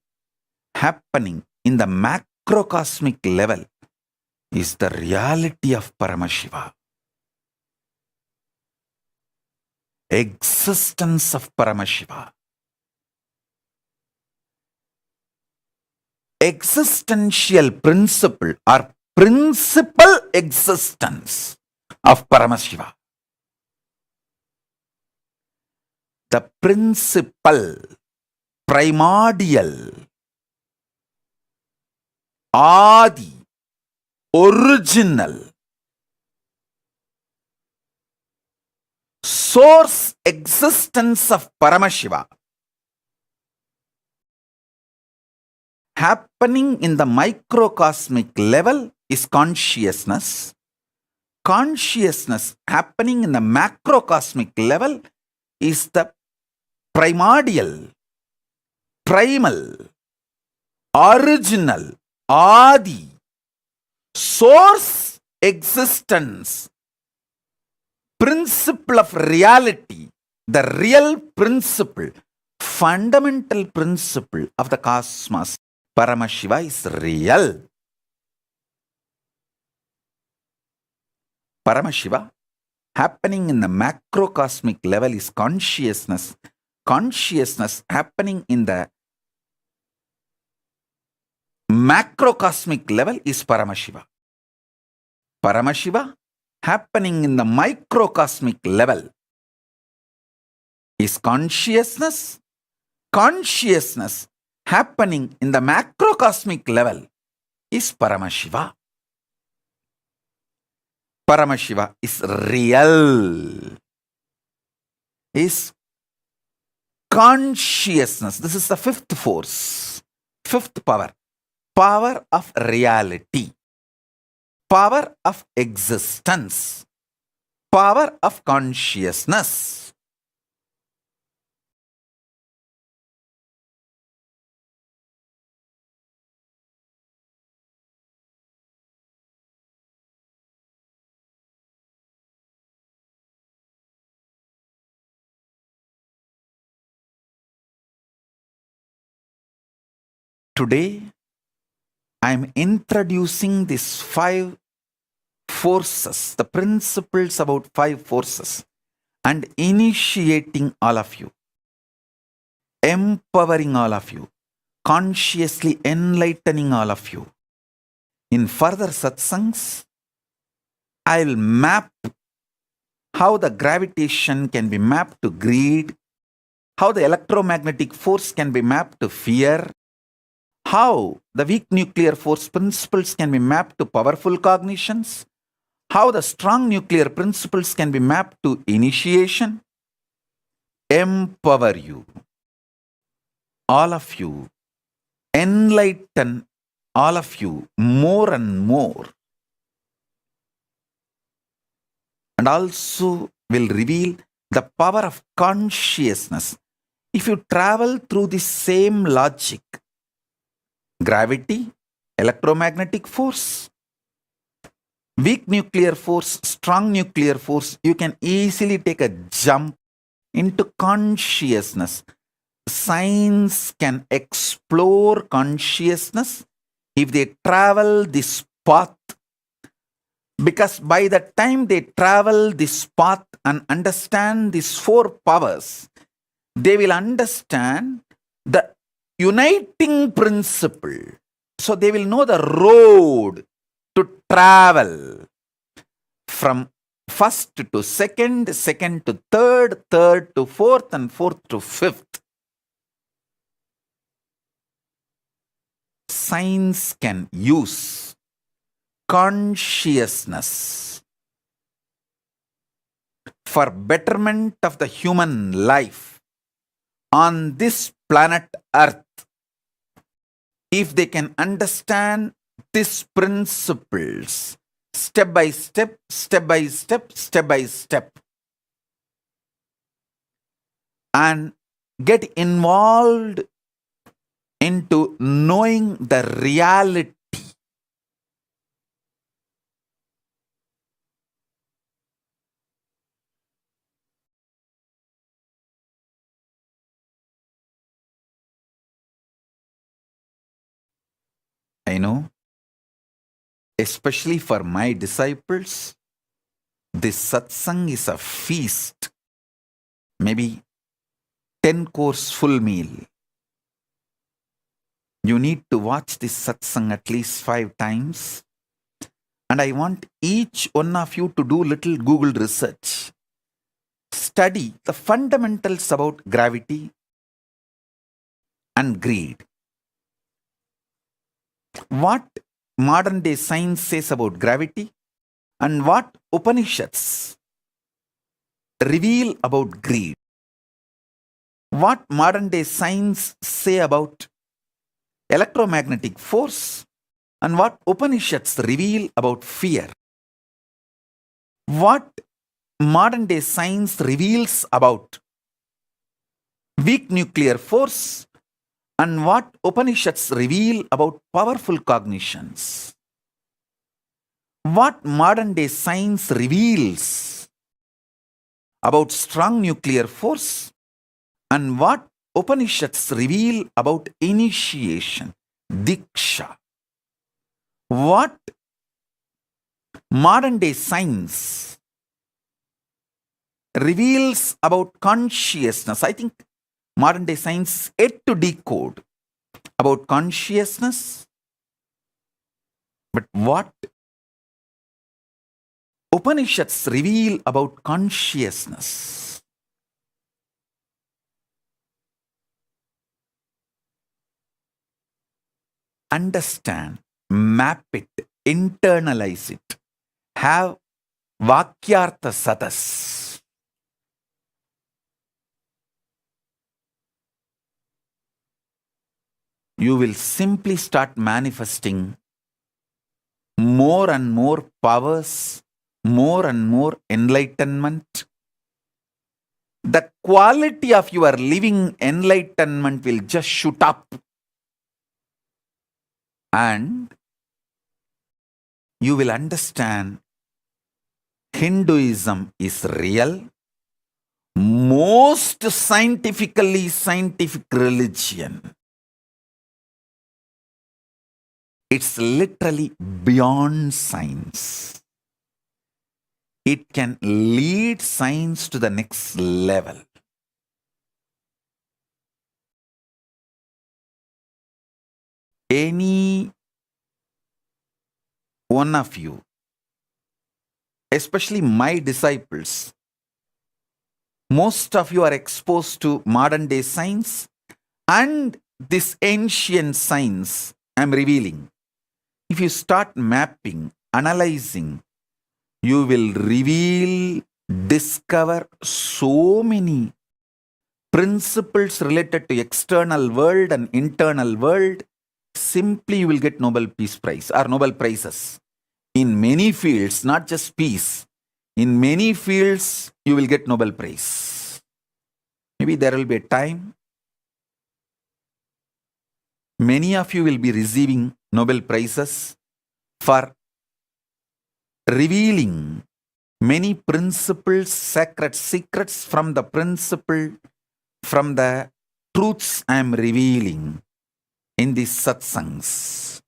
happening in the macrocosmic level, is the reality of Paramashiva. Existence of Paramashiva. Existential principle or principal existence of Paramashiva. The principal, primordial, Adi, original, source existence of Paramashiva happening in the microcosmic level is consciousness. Consciousness happening in the macrocosmic level is the primordial, primal, original, Adi, source existence, principle of reality, the real principle, fundamental principle of the cosmos. Paramashiva is real. Paramashiva happening in the macrocosmic level is consciousness. Consciousness happening in the macrocosmic level is Paramashiva. Paramashiva happening in the microcosmic level is consciousness. Consciousness happening in the macrocosmic level is Paramashiva. Paramashiva is real. Is consciousness. This is the fifth force, fifth power. Power of reality. Power of existence. Power of consciousness. Today, I am introducing these 5 forces, the principles about 5 forces, and initiating all of you, empowering all of you, consciously enlightening all of you. In further satsangs, I'll map how the gravitation can be mapped to greed, how the electromagnetic force can be mapped to fear, how the weak nuclear force principles can be mapped to powerful cognitions, how the strong nuclear principles can be mapped to initiation, empower you, all of you, enlighten all of you more and more, and also will reveal the power of consciousness. If you travel through the same logic, gravity, electromagnetic force, weak nuclear force, strong nuclear force, you can easily take a jump into consciousness. Science can explore consciousness if they travel this path, because by the time they travel this path and understand these 4 powers, they will understand the uniting principle. So they will know the road to travel from first to second, second to third, third to fourth, and fourth to fifth. science can use consciousness for betterment of the human life on this planet Earth, if they can understand these principles step by step, step by step, step by step, and get involved into knowing the reality, I know, especially for my disciples, this satsang is a feast, maybe 10-course full meal. You need to watch this satsang at least 5 times. And I want each one of you to do little Google research. Study the fundamentals about gravity and greed. What modern day science says about gravity and what Upanishads reveal about greed. What modern day science say about electromagnetic force and what Upanishads reveal about fear. What modern day science reveals about weak nuclear force and what Upanishads reveal about powerful cognitions. What modern day science reveals about strong nuclear force and what Upanishads reveal about initiation, diksha. What modern day science reveals about consciousness. I think modern day science is yet to decode about consciousness. But what Upanishads reveal about consciousness? Understand, map it, internalize it, have Vakyartha Satas. You will simply start manifesting more and more powers, more and more enlightenment. The quality of your living enlightenment will just shoot up. And you will understand Hinduism is real, most scientifically scientific religion. It's literally beyond science. It can lead science to the next level. Any one of you, especially my disciples, most of you are exposed to modern day science and this ancient science I'm revealing. If you start mapping, analyzing, you will reveal, discover so many principles related to external world and internal world. Simply you will get Nobel Peace Prize or Nobel Prizes. In many fields, not just peace. In many fields, you will get Nobel Prize. Maybe there will be a time many of you will be receiving Nobel Prizes for revealing many principles, sacred secrets from the principle, from the truths I am revealing in these satsangs.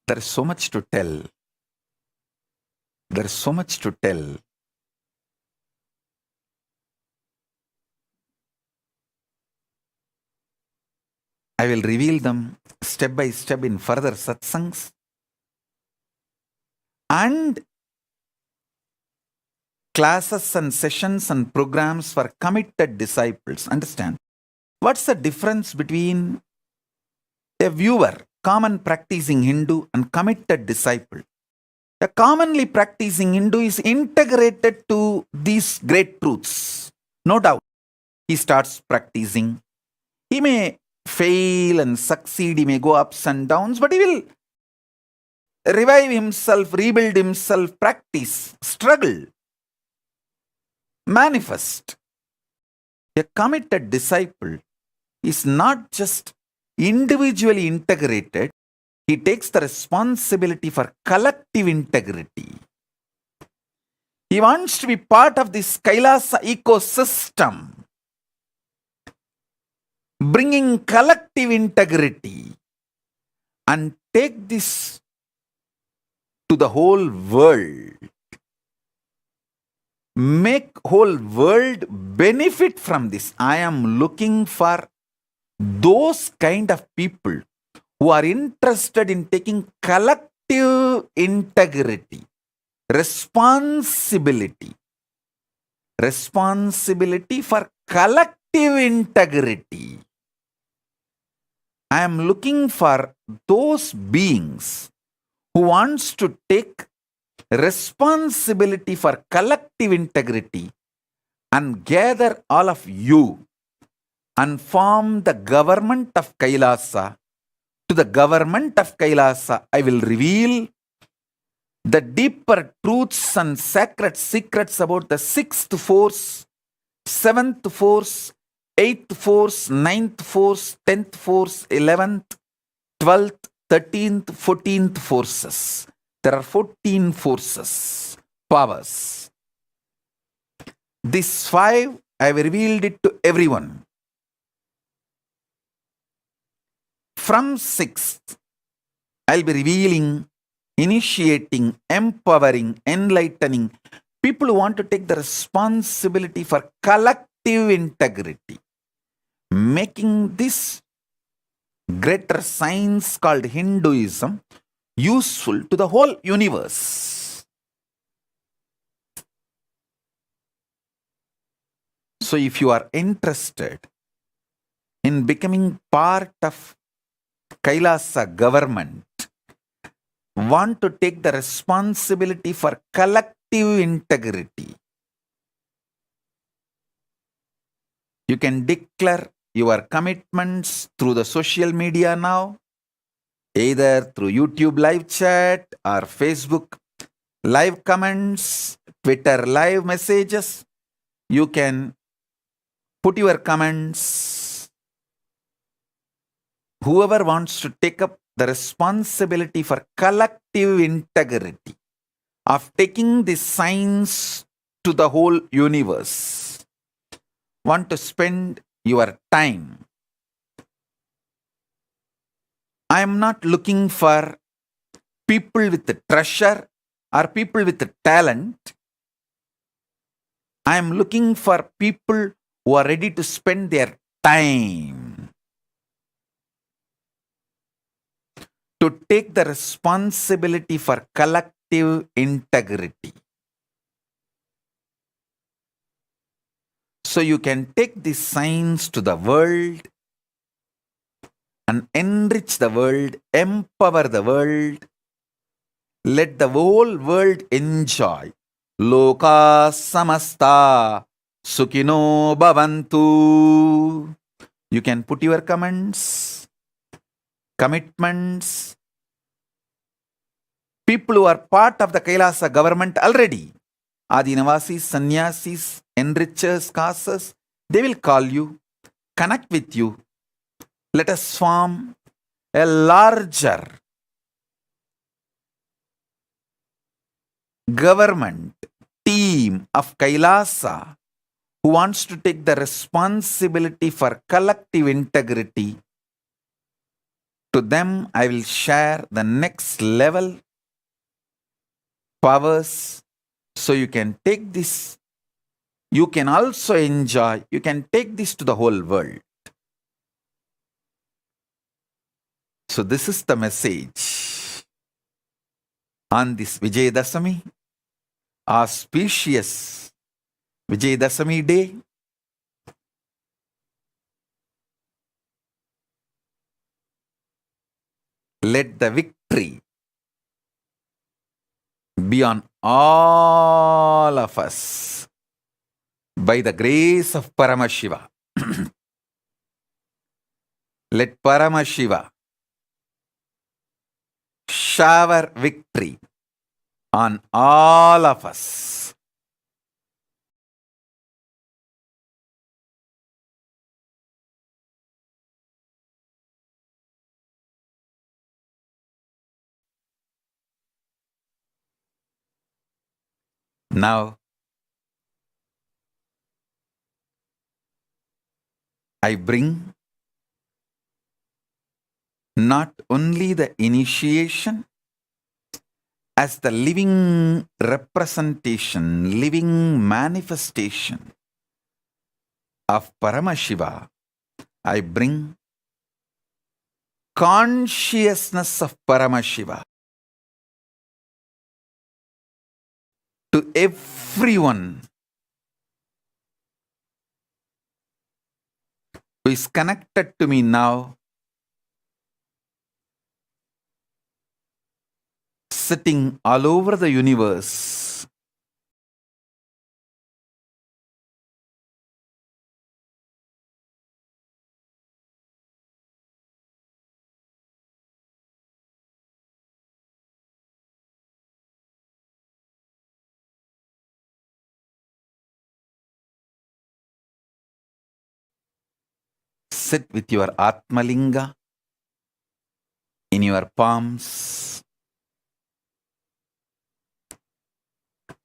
There is so much to tell. There is so much to tell. I will reveal them step by step in further satsangs. And classes and sessions and programs for committed disciples. Understand? What's the difference between a viewer, common practicing Hindu, and committed disciple? A commonly practicing Hindu is integrated to these great truths. No doubt. He starts practicing. He may fail and succeed. He may go ups and downs, but he will revive himself, rebuild himself, practice, struggle, manifest. A committed disciple is not just individually integrated, he takes the responsibility for collective integrity. He wants to be part of this Kailasa ecosystem, bringing collective integrity, and take this to the whole world. Make whole world benefit from this. I am looking for those kind of people who are interested in taking collective integrity, responsibility for collective integrity. I am looking for those beings who wants to take responsibility for collective integrity and gather all of you and form the government of Kailasa. To the government of Kailasa, I will reveal the deeper truths and sacred secrets about the 6th force, 7th force, 8th force, 9th force, 10th force, 11th, 12th, 13th, 14th forces. There are 14 forces, powers. These 5, I have revealed it to everyone. From 6th, I'll be revealing, initiating, empowering, enlightening people who want to take the responsibility for collective integrity, making this greater science called Hinduism useful to the whole universe. So if you are interested in becoming part of Kailasa government, want to take the responsibility for collective integrity, you can declare your commitments through the social media now, either through YouTube live chat or Facebook live comments, Twitter live messages. You can put your comments. Whoever wants to take up the responsibility for collective integrity of taking this science to the whole universe, want to spend your time. I am not looking for people with the treasure or people with the talent. I am looking for people who are ready to spend their time to take the responsibility for collective integrity. So you can take this science to the world and enrich the world, empower the world, let the whole world enjoy. Loka samasta sukhino bhavantu. You can put your comments, commitments. People who are part of the Kailasa government already, Adinavasis, Sannyasis, enrichers, casters, they will call you, connect with you. Let us form a larger government team of Kailasa who wants to take the responsibility for collective integrity. To them, I will share the next level powers, so you can take this, you can also enjoy, you can take this to the whole world. So this is the message on this Vijayadasami, auspicious Vijayadasami day. Let the victory be on all of us by the grace of Paramashiva. Let Paramashiva shower victory on all of us. Now, I bring not only the initiation as the living representation, living manifestation of Paramashiva, I bring consciousness of Paramashiva to everyone who is connected to me now, sitting all over the universe. Sit with your Atmalinga in your palms.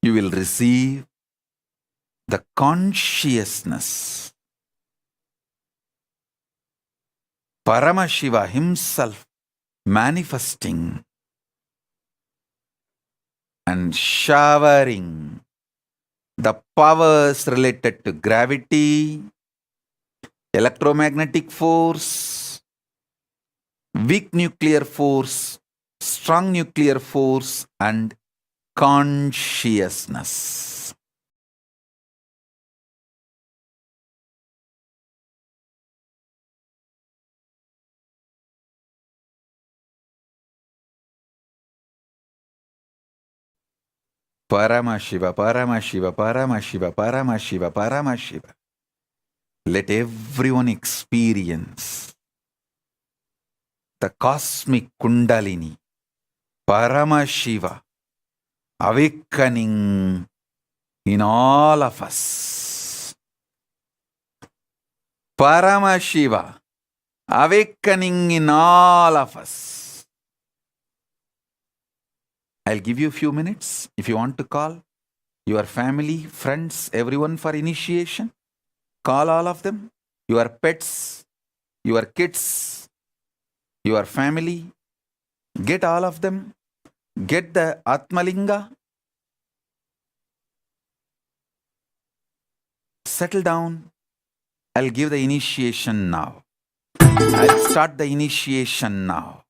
You will receive the consciousness. Paramashiva himself manifesting and showering the powers related to gravity, electromagnetic force, weak nuclear force, strong nuclear force, and consciousness. Paramashiva, Paramashiva, Paramashiva, Paramashiva, Paramashiva. Let everyone experience the cosmic Kundalini, Paramashiva, awakening in all of us. Paramashiva, awakening in all of us. I'll give you a few minutes if you want to call your family, friends, everyone for initiation. Call all of them, your pets, your kids, your family. Get all of them. Get the Atmalinga. Settle down. I'll give the initiation now. I'll start the initiation now.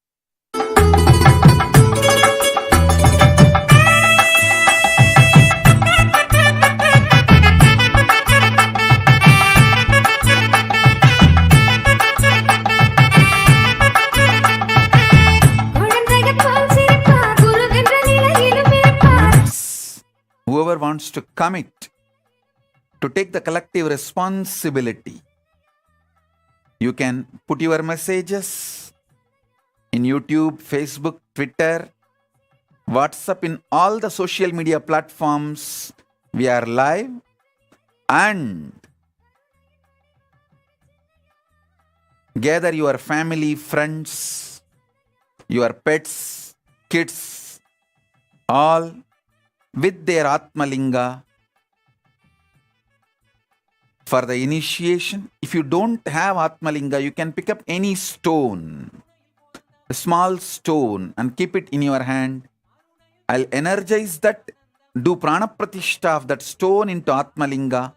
Whoever wants to commit to take the collective responsibility, you can put your messages in YouTube, Facebook, Twitter, WhatsApp, in all the social media platforms. We are live, and gather your family, friends, your pets, kids, all with their Atmalinga for the initiation. If you don't have Atmalinga, you can pick up any stone, a small stone, and keep it in your hand. I'll energize that, do prana pratishtha of that stone into Atmalinga,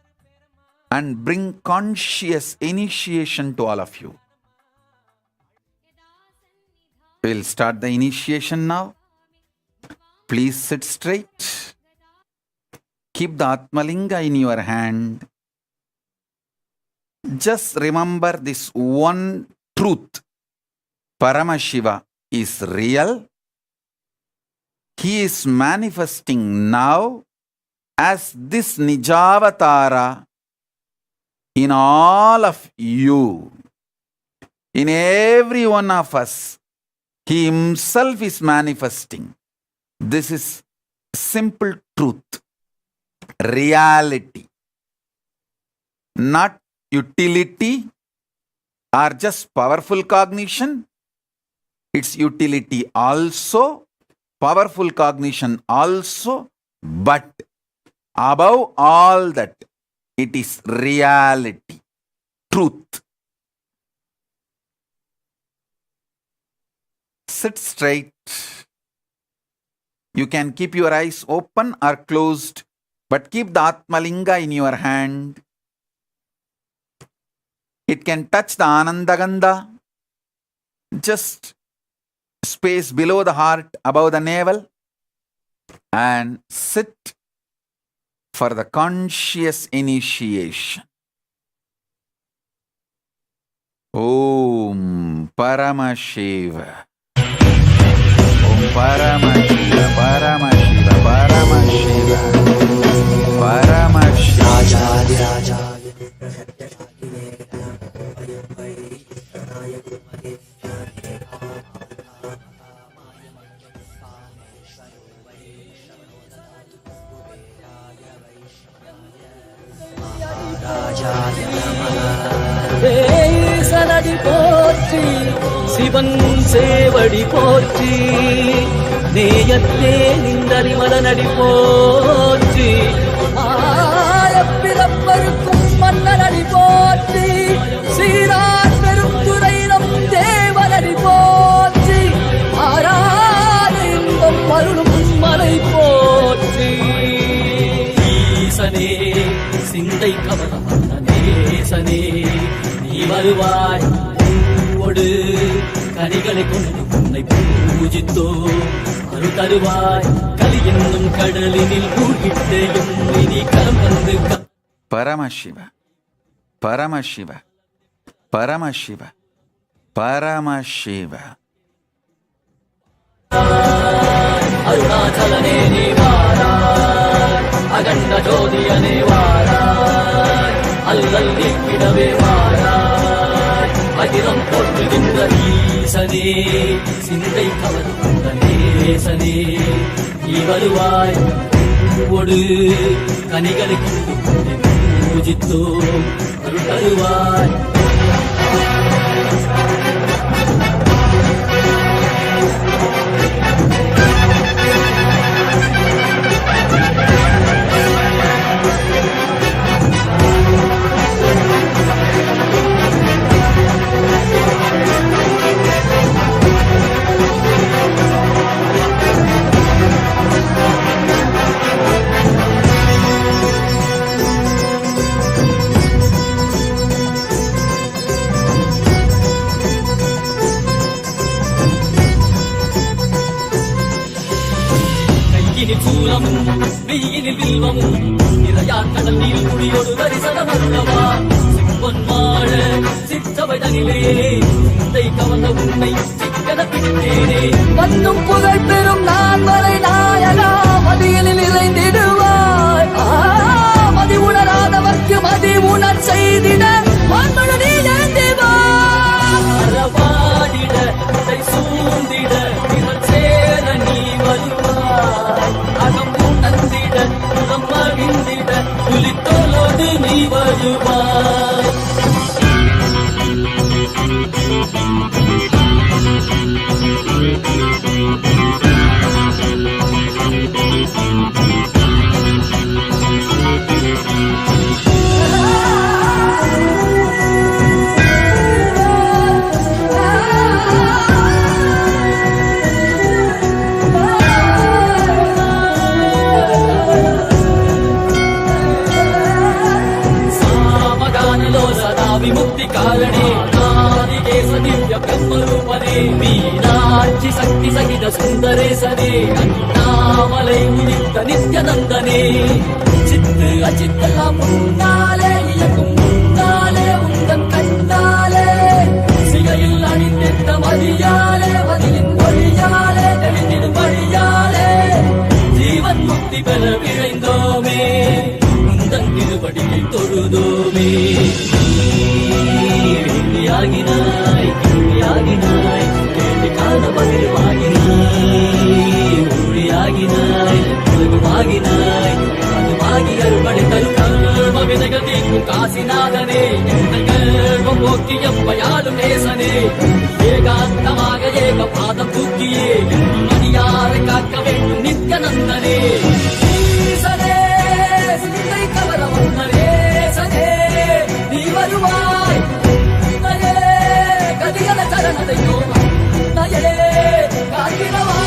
and bring conscious initiation to all of you. We'll start the initiation now. Please sit straight. Keep the Atmalinga in your hand. Just remember this one truth. Paramashiva is real. He is manifesting now as this Nijavatara in all of you. In every one of us, He Himself is manifesting. This is simple truth, reality, not utility or just powerful cognition. It's utility also, powerful cognition also, but above all that, it is reality, truth. Sit straight. You can keep your eyes open or closed, but keep the Atmalinga in your hand. It can touch the Anandagandha, just space below the heart, above the navel, and sit for the conscious initiation. Om Paramashiva. Om Paramashiva, Paramashiva, Paramashiva, Paramashiva. சனடி போற்றி சிவன் சேவடி போற்றி நேயத்தே நின்றறிமலனடி போற்றி ஆயப்பிறப்பருக்கும் மன்னனடி போற்றி சீரார் பெரும் துறையினம் தேவனடி போற்றி ஆராத இன்பம் அருளும் மலை போற்றி ஈசனே சிந்தை கவனம் நேசனே நீ வருவாய் ஒடு கனிகளை கொண்டு உன்னை பூஜித்தோ அரு தருவாய் கலி என்னும் கடலினில் மூழ்கிட்டேயும் இனி கரம் வந்து Paramashiva, Paramashiva, Paramashiva, Paramashiva. அருணாச்சலனே நீ வாராய் அகண்ட ஜோதியனே வாராய் அல்லல் நீக்கிடவே வாராய் அதிரம் போற்றுகின்ற ஈசனே சிந்தை கவர்ந்த நேசனே நீ வருவாய் ஒடு கனிகளை கொண்டு பூஜித்தோ அருள் தருவாய் சூலமும் வெயிலில் வில்வமும் நிறையா கடல் நீர் குடியோடு தரிசனம் அல்லவா சிம்பன் வாழ சிற்றவை தனிலே சிந்தை கவர்ந்த உன்னை சிக்கன பிடித்தேனே வந்தும் புகழ் பெறும் நான் வரை நாயகா மதியில் நிறைந்திடுவாய் மதி உணராதவர்க்கு மதி உணர் செய்திட மண்மணி அறவாடிட சூழ்ந்திட இவன் சேர நீ வருவாய் அகம் உணர்ந்திட புறம் மகிழ்ந்திட புலித்தோலோடு நீ வருவாய் विमुक्ति कारणे नादिकेश दिव्य ब्रह्म रूपने मीनाय சக்தி சகித சுந்தரேசனே அண்ணாமலை உதித்த நித்யநந்தனே சித்து அச்சித்தெல்லாம் முன்னாலே இயக்கும் முன்னாலே உந்தன் கண்ணாலே சிகையில் அணிந்திட்ட மதியாலே மதியின் மொழியாலே தெளிந்திடும் வழியாலே ஜீவன் முக்தி பெற விழைந்தோமே உந்தன் திருவடியை தொழுதோமே ஆகினாய் ஆகினாய் கேள்வி காண பகிர்வாகினாய் ஊழியாகினாய் உலகமாகினாய் அதுமாகி அருள்படை தரும் கர்ம வினைகள் தீர்க்கும் காசிநாதனே எங்கள் கர்மம் போக்கி எம்பையாலும் நேசனே ஏகாந்தமாக ஏக பாதம் தூக்கியே மணியாரை காக்க வேண்டும் நித்யநந்தனே ஈசனே சிந்தை கவர வந்தனே சனே நீ வருவாய் கதிகல சரணதையோ நயே காத்திரவா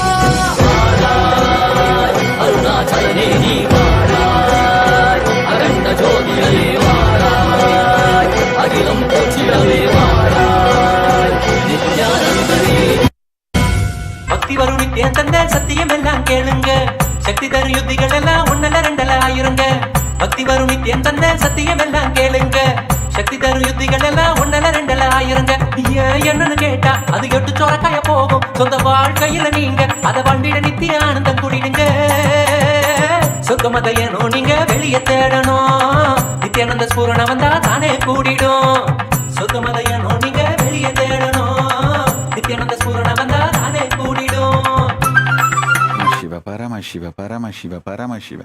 அருணாச்சலனே நீ வாராய் அகண்ட ஜோதிகளே வாராய் அகிலம் போற்றிடவே வாராய் நித்யானந்தனே பக்தி வரும் நித்தியம் தந்த சத்தியம் எல்லாம் கேளுங்க சக்தி தரும் யுத்திகள் எல்லாம் ஒன்னல ரெண்டல ஆயிருங்க பக்தி வரும் நித்தியம் தந்த சத்தியம் எல்லாம் கேளுங்க சக்தி தரும் யுத்திகள் எல்லாம் ஒன்னல ரெண்டல ஆயிருங்க என்னன்னு கேட்டா அது எட்டு சோரக்காய போகும் சொந்த வாழ்க்கையில நீங்க அத வண்டிட நித்திய ஆனந்தம் கூடிடுங்க சொர்க்கமதையனோ நீங்க வெளிய தேடணும் நித்யானந்த ஸ்பூரண வந்தா தானே கூடிடும் சொர்க்கமதையனோ நீங்க வெளிய தேடணும் நித்யானந்த ஸ்பூரண வந்தா தானே கூடிடும் Paramashiva, Paramashiva, Paramashiva,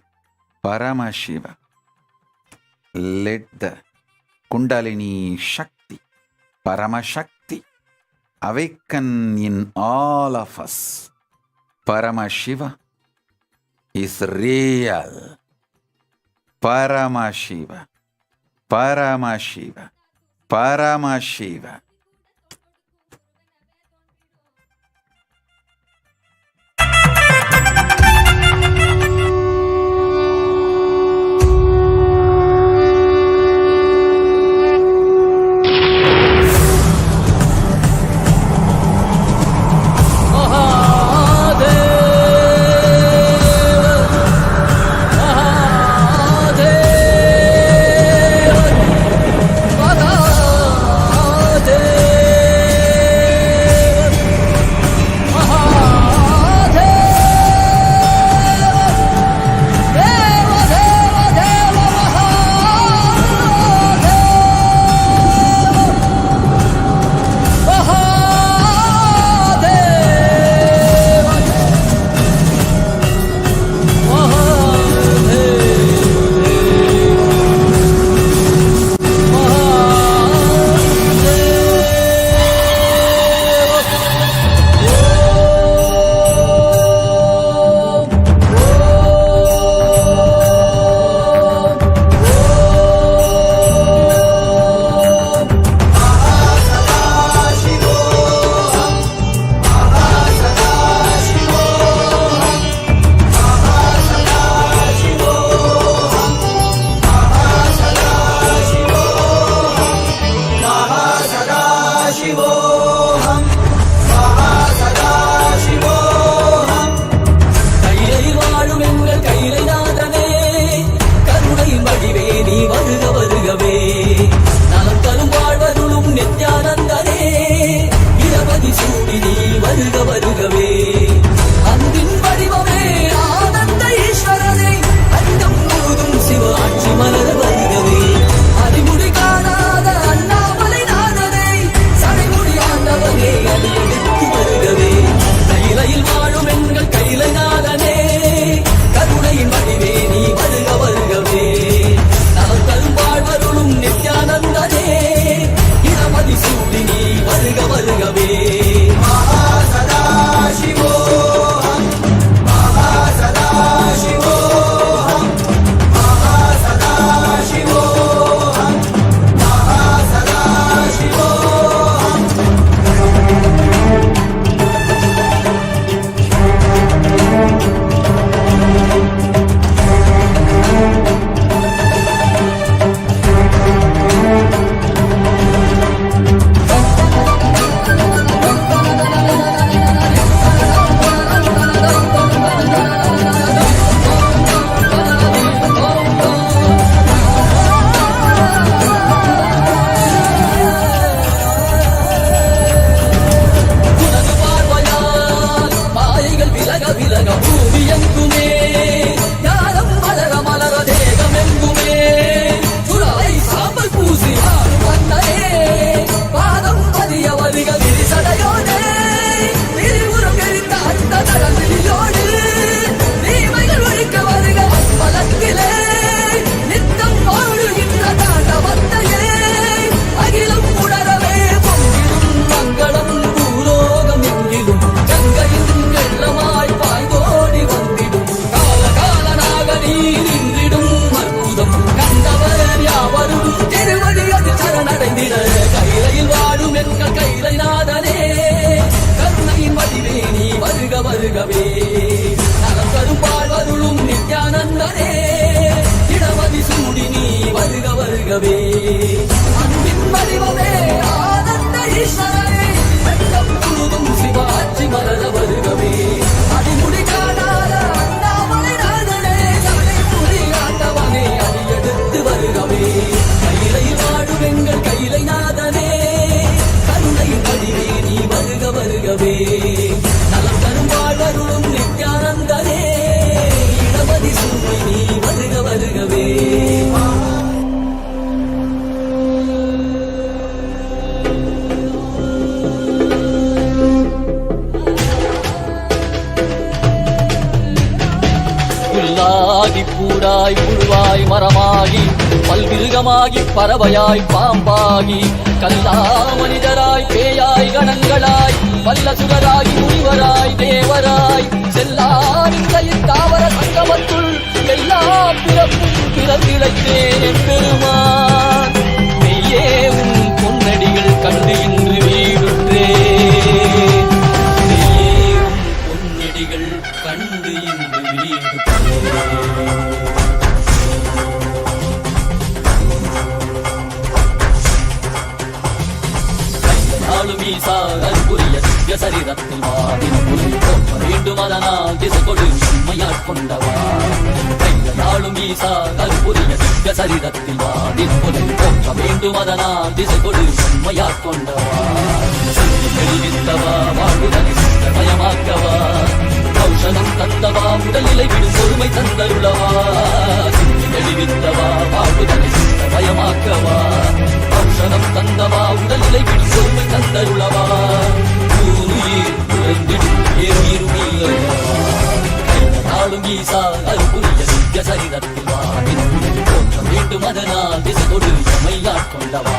Paramashiva. Let the Kundalini Shakti, Paramashakti, awaken in all of us. Paramashiva is real. Paramashiva, Paramashiva, Paramashiva. Mahadeva வருகவே அன்பின் வடிவமே ஆனந்த ஈஸ்வரனே வெட்கம் முழுதும் சிவாட்சி மலர வருகவே அடிமுடி காணாத அண்ணாமலை நாதனே தலைமுடி ஆண்டவனே அடியெடுத்து வருகவே கையிலை வாழும் எங்கள் கையிலை நாதனே கருணையின் வடிவே நீ வருக வருகவே நலம் தரும் வாழ்வருளும் நித்யானந்தனே இடமதி சூழி நீ வருக வருகவே புல்லாகி பூடாய் புழுவாய் மரமாகி பல்விருகமாகி பறவையாய் பாம்பாகி கல்லா மனிதராய் பேயாய் கணங்களாய் வல்லசுரராகி முனிவராய் தேவராய் செல்லாவின் தாவர சங்கமத்துள் எல்லா பிறப்பும் பிறப்பிழைத்தேன் பெருமான் மெய்யே உன் பொன்னடிகள் கண்டு இன்று வீடுற்றேன் மெய்யே உன் பொன்னடிகள் கண்டு இன்று வீடுற்றேன் சரீரத்தில் வேண்டும் அதனால் திசை கொடு உண்மையாட் கொண்டவா கையாளும் ஈசா கற்புரிய திவ்ய சரீரத்தில் வாதின் புலை போற்ற வேண்டும் அதனால் திசை கொடு உண்மையாட் கொண்டவா வெளிவித்தவா வாழ்வுதனை மயமாக்கவா கௌஷலம் தந்தவா உடல்நிலை விடும் பொறுமை தந்தருளவா வெளிவித்தவா வாழ்வுதனை மயமாக்கவா கௌஷலம் தந்தவா உடல்நிலை விடும் பொறுமை தந்தருளவா கையாளும் ஈசா அருபுரிய திவ்ய சரீரத்தில் வாதின் போற்ற வேண்டும் அதனால் திசை கொடு எம்மையாட் கொண்டவா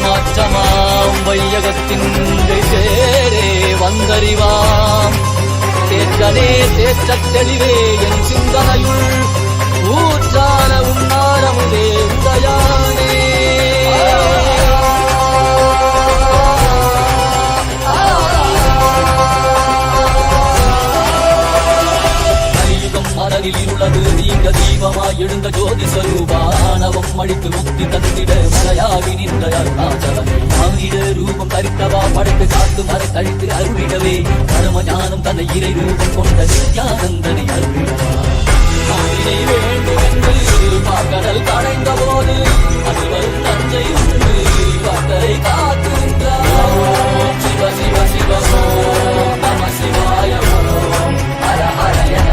மாற்றமாம் வையகத்தின் சேரே வந்தறிவாம் தேற்றனே தேற்றத் தெளிவே என் சிந்தனையுள் ஊற்றான உன்னாரமுதே உதயானே மனதில் இருளது நீங்க தீபமாய் எழுந்த ஜோதி ஸ்வரூபானவம் அழித்து முக்தி தந்திட மலையாகி நின்ற அருணாச்சலம் மானிட ரூபம் தரித்தவா படைத்து காத்து மறை கழித்து அருளிடவே பரம ஞானம் தன்னை இறை ரூபம் கொண்ட நித்யானந்தனை அருளிடவா வேண்டும் என்று கடல் கடைந்த போது அது வரும் நஞ்சை உண்டு வார்த்தை காத்திருந்தார் சிவ சிவ சிவ நம சிவாய ஹர ஹர என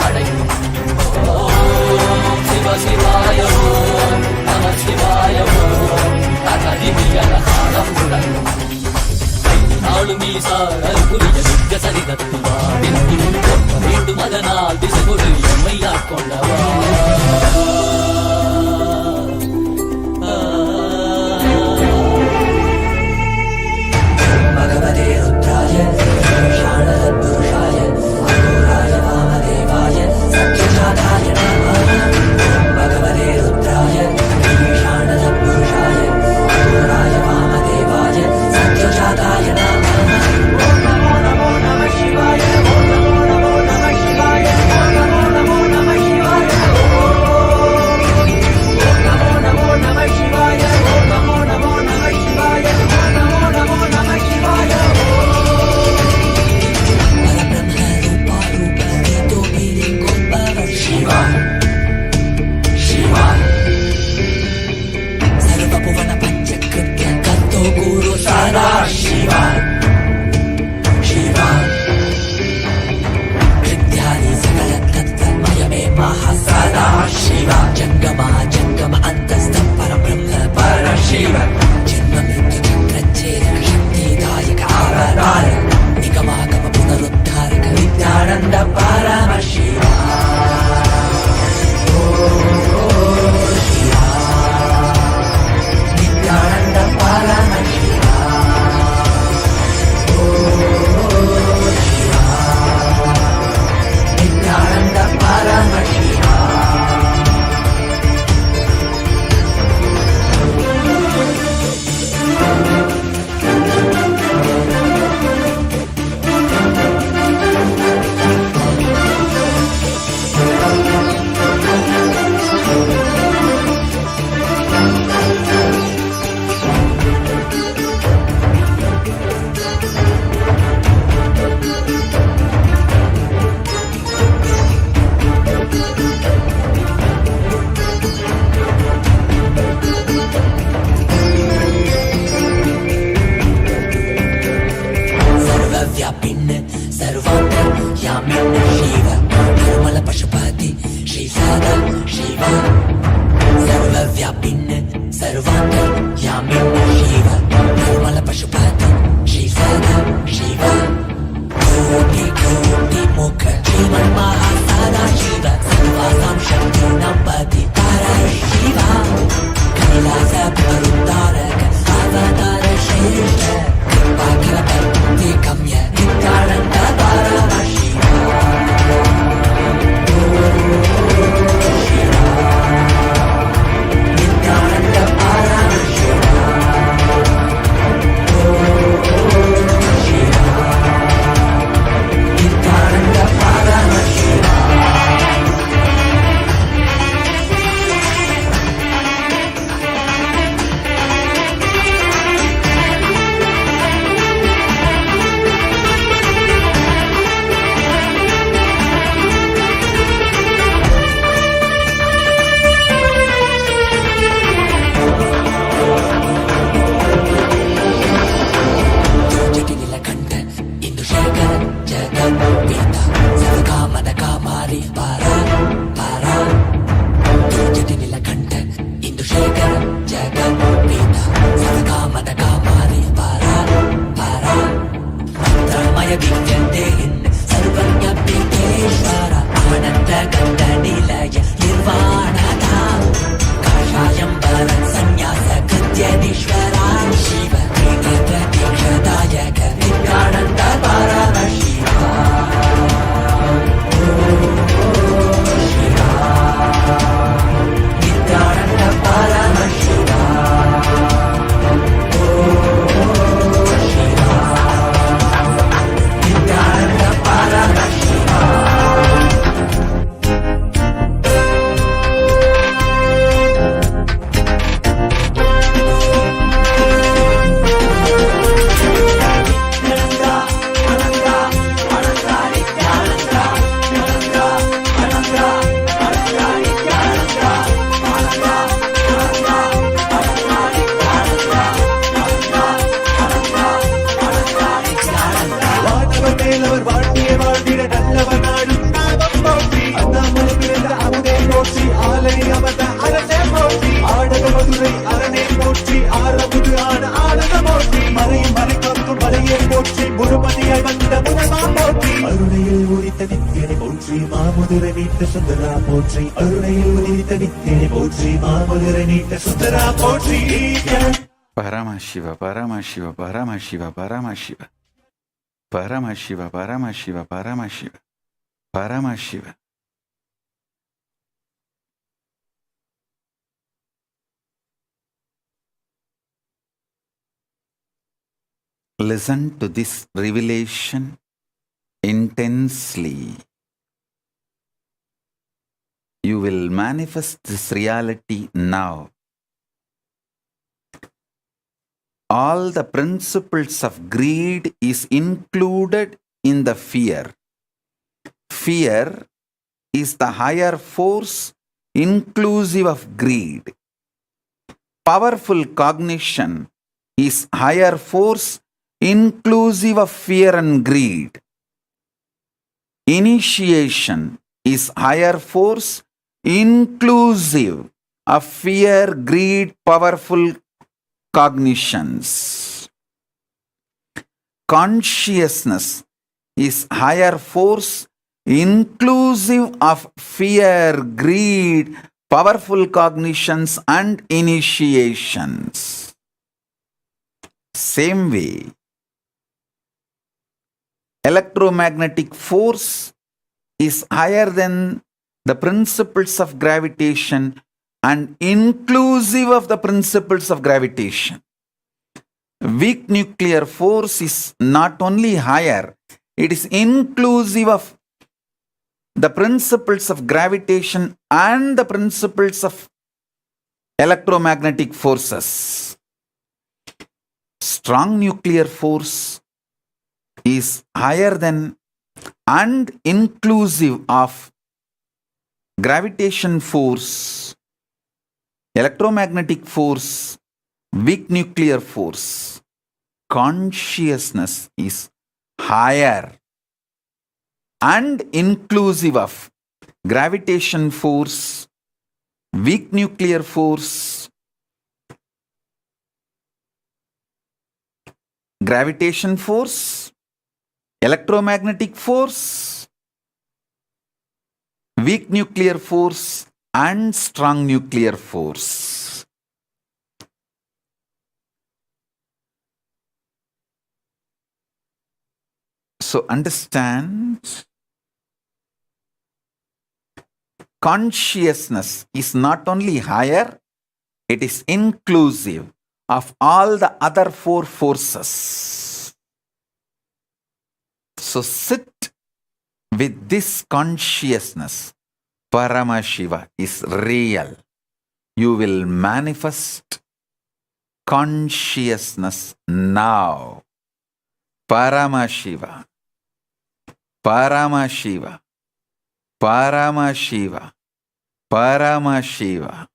அடையும் சிவ சிவாய நம சிவாய தகதிமியன காலம் முழங்கும் நாளும் ஈசா அற்புரிய நித்ய சரிதத்தில் வாடின் வேண்டும் அதனால் திசை கொடு எம்மையாட் கொண்டவா பகவதே ருத்ராய புருஷாய அகோராய வாமதேவாய சத்யஜாதாய நமः பகவதே ருத்ராய புருஷாய அகோராய வாமதேவாய சத்யஜாதாய நமः Nithyananda Paramashiva Nithyananda Paramashiva Nithyananda Paramashiva श्रेष्ठ कृपाकरमूर्ति गम्य नित्यानन्द परमशिवा नित्यानन्द परमशिवा नित्यानन्द परमशिवा జటినిలకంఠ ఇందుశేఖర జగద్గీత సర్వకామన కామారి పారా పారా జటినిలకంఠ ఇందుశేఖర జగద్గీత సర్వకామన కామారి పారా పారా మంత్రమయ విద్యంతే సర్వజ్ఞ పీఠేశ్వర ఆనంద గంధ నిలయ నిర్వాణద కాషాయం వర సన్యాస కృత్యదీశ్వరా శివ త్రినేత్ర దీక్షదాయక నిత్యానంద పరమశివ నిత్యానంద పరమశివ నిత్యానంద పరమశివ வானவர் மேலவர் வாழ்த்திய வாழ்ந்திட நல்லவர் நாடும் நாமம் போற்றி அண்ணாமலை பிறந்த அமுதே போற்றி ஆலை அமர்ந்த அரசே போற்றி ஆடக மதுரை அரணே போற்றி ஆரமுது ஆன ஆனந்த போற்றி மறையும் மறைக்காக்கும் மலையே போற்றி முழுமதியாய் வந்த முதல்மா போற்றி அருணையில் உதித்த நித்தியனை போற்றி மாமுதிரை நீட்ட சுந்தரா போற்றி அருணையில் உதித்த நித்தியனை போற்றி மாமுதிரை நீட்ட சுந்தரா போற்றி Paramashiva, Paramashiva, Paramashiva, Paramashiva. Paramashiva, Paramashiva, Paramashiva, Paramashiva. Listen to this revelation intensely. You will manifest this reality now. All the principles of greed is included in the fear. Fear is the higher force inclusive of greed. Powerful cognition is higher force inclusive of fear and greed. Initiation is higher force inclusive of fear, greed, powerful cognitions. Consciousness is higher force inclusive of fear, greed, powerful cognitions and initiations. Same way, electromagnetic force is higher than the principles of gravitation and inclusive of the principles of gravitation. Weak nuclear force is not only higher, it is inclusive of the principles of gravitation and the principles of electromagnetic forces. Strong nuclear force is higher than and inclusive of gravitation force, electromagnetic force, weak nuclear force. Consciousness is higher and inclusive of gravitation force, weak nuclear force, gravitation force, electromagnetic force, weak nuclear force and strong nuclear force. So understand, consciousness is not only higher, it is inclusive of all the other four forces. So sit with this consciousness. Paramashiva is real. You will manifest consciousness now. Paramashiva, Paramashiva, Paramashiva, Paramashiva.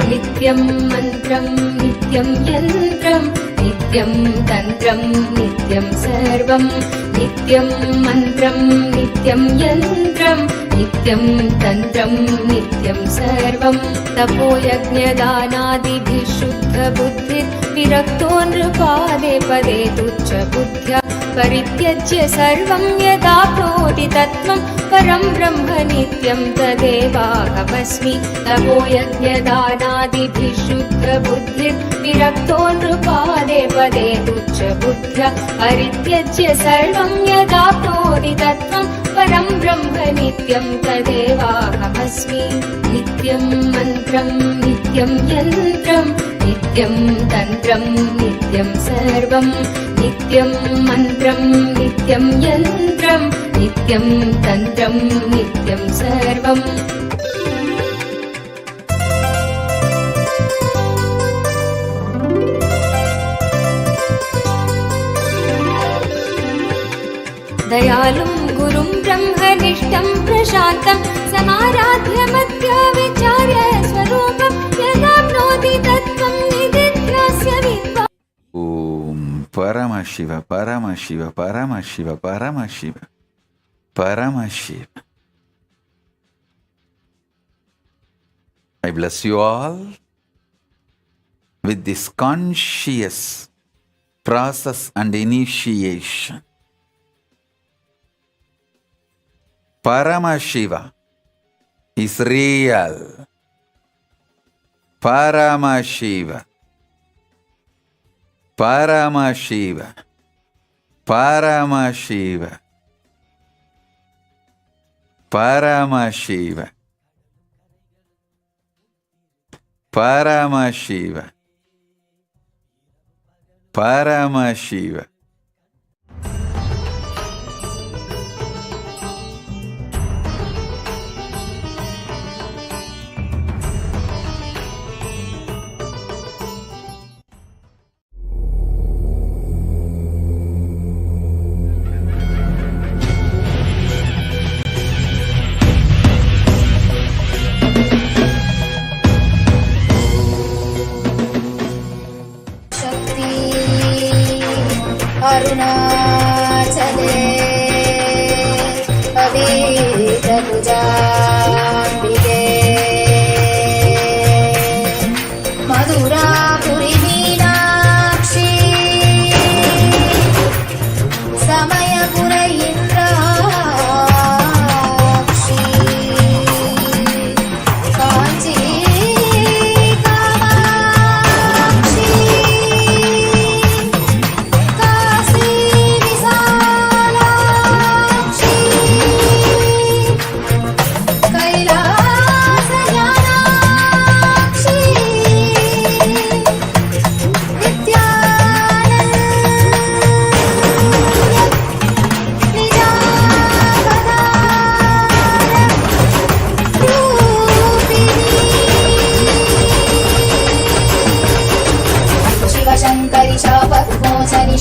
नित्यं मन्त्रं नित्यं यन्त्रं नित्यं तन्त्रं नित्यं सर्वं नित्यं मन्त्रं नित्यं यन्त्रं नित्यं तन्त्रं नित्यं सर्वं तपोयज्ञदानादिभिः शुद्धबुद्धिर्विरक्तो नृपादे पदे तुच्छबुद्ध्या परित्यज्य सर्वं यदाप्नोति तत्त्वं परं ब्रह्म नित्यं तदेवाहमस्मि तपोयज्ञदानादिभिः शुद्धबुद्धिर्विरक्तो नृपादे पदे तुच्छबुद्ध्या परित्यज्य सर्वं यदाप्नोति तत्त्वं परं ब्रह्म नित्यं तदेवाहमस्मि नित्यं मन्त्रं नित्यं यन्त्रं नित्यं तन्त्रं नित्यं सर्वं नित्यं मन्त्रं नित्यं यन्त्रं नित्यं तन्त्रं नित्यं सर्वम् दयालुं गुरुं ब्रह्मनिष्ठं प्रशान्तं समाराध्य मध्या विचार्य स्वरूपं यदाप्नोति तत्त्वं निदिध्यास्य विद्वान्। Om Paramashiva, Paramashiva, Paramashiva, Paramashiva, Paramashiva. I bless you all with this conscious process and initiation. Paramashiva is real. Paramashiva. Paramashiva. Paramashiva. Paramashiva. Paramashiva. Paramashiva. अरुणाचले अवेदनुजाम्बिके मधुरापुरी Meenakshi Samaypur Indrakshi Kanchi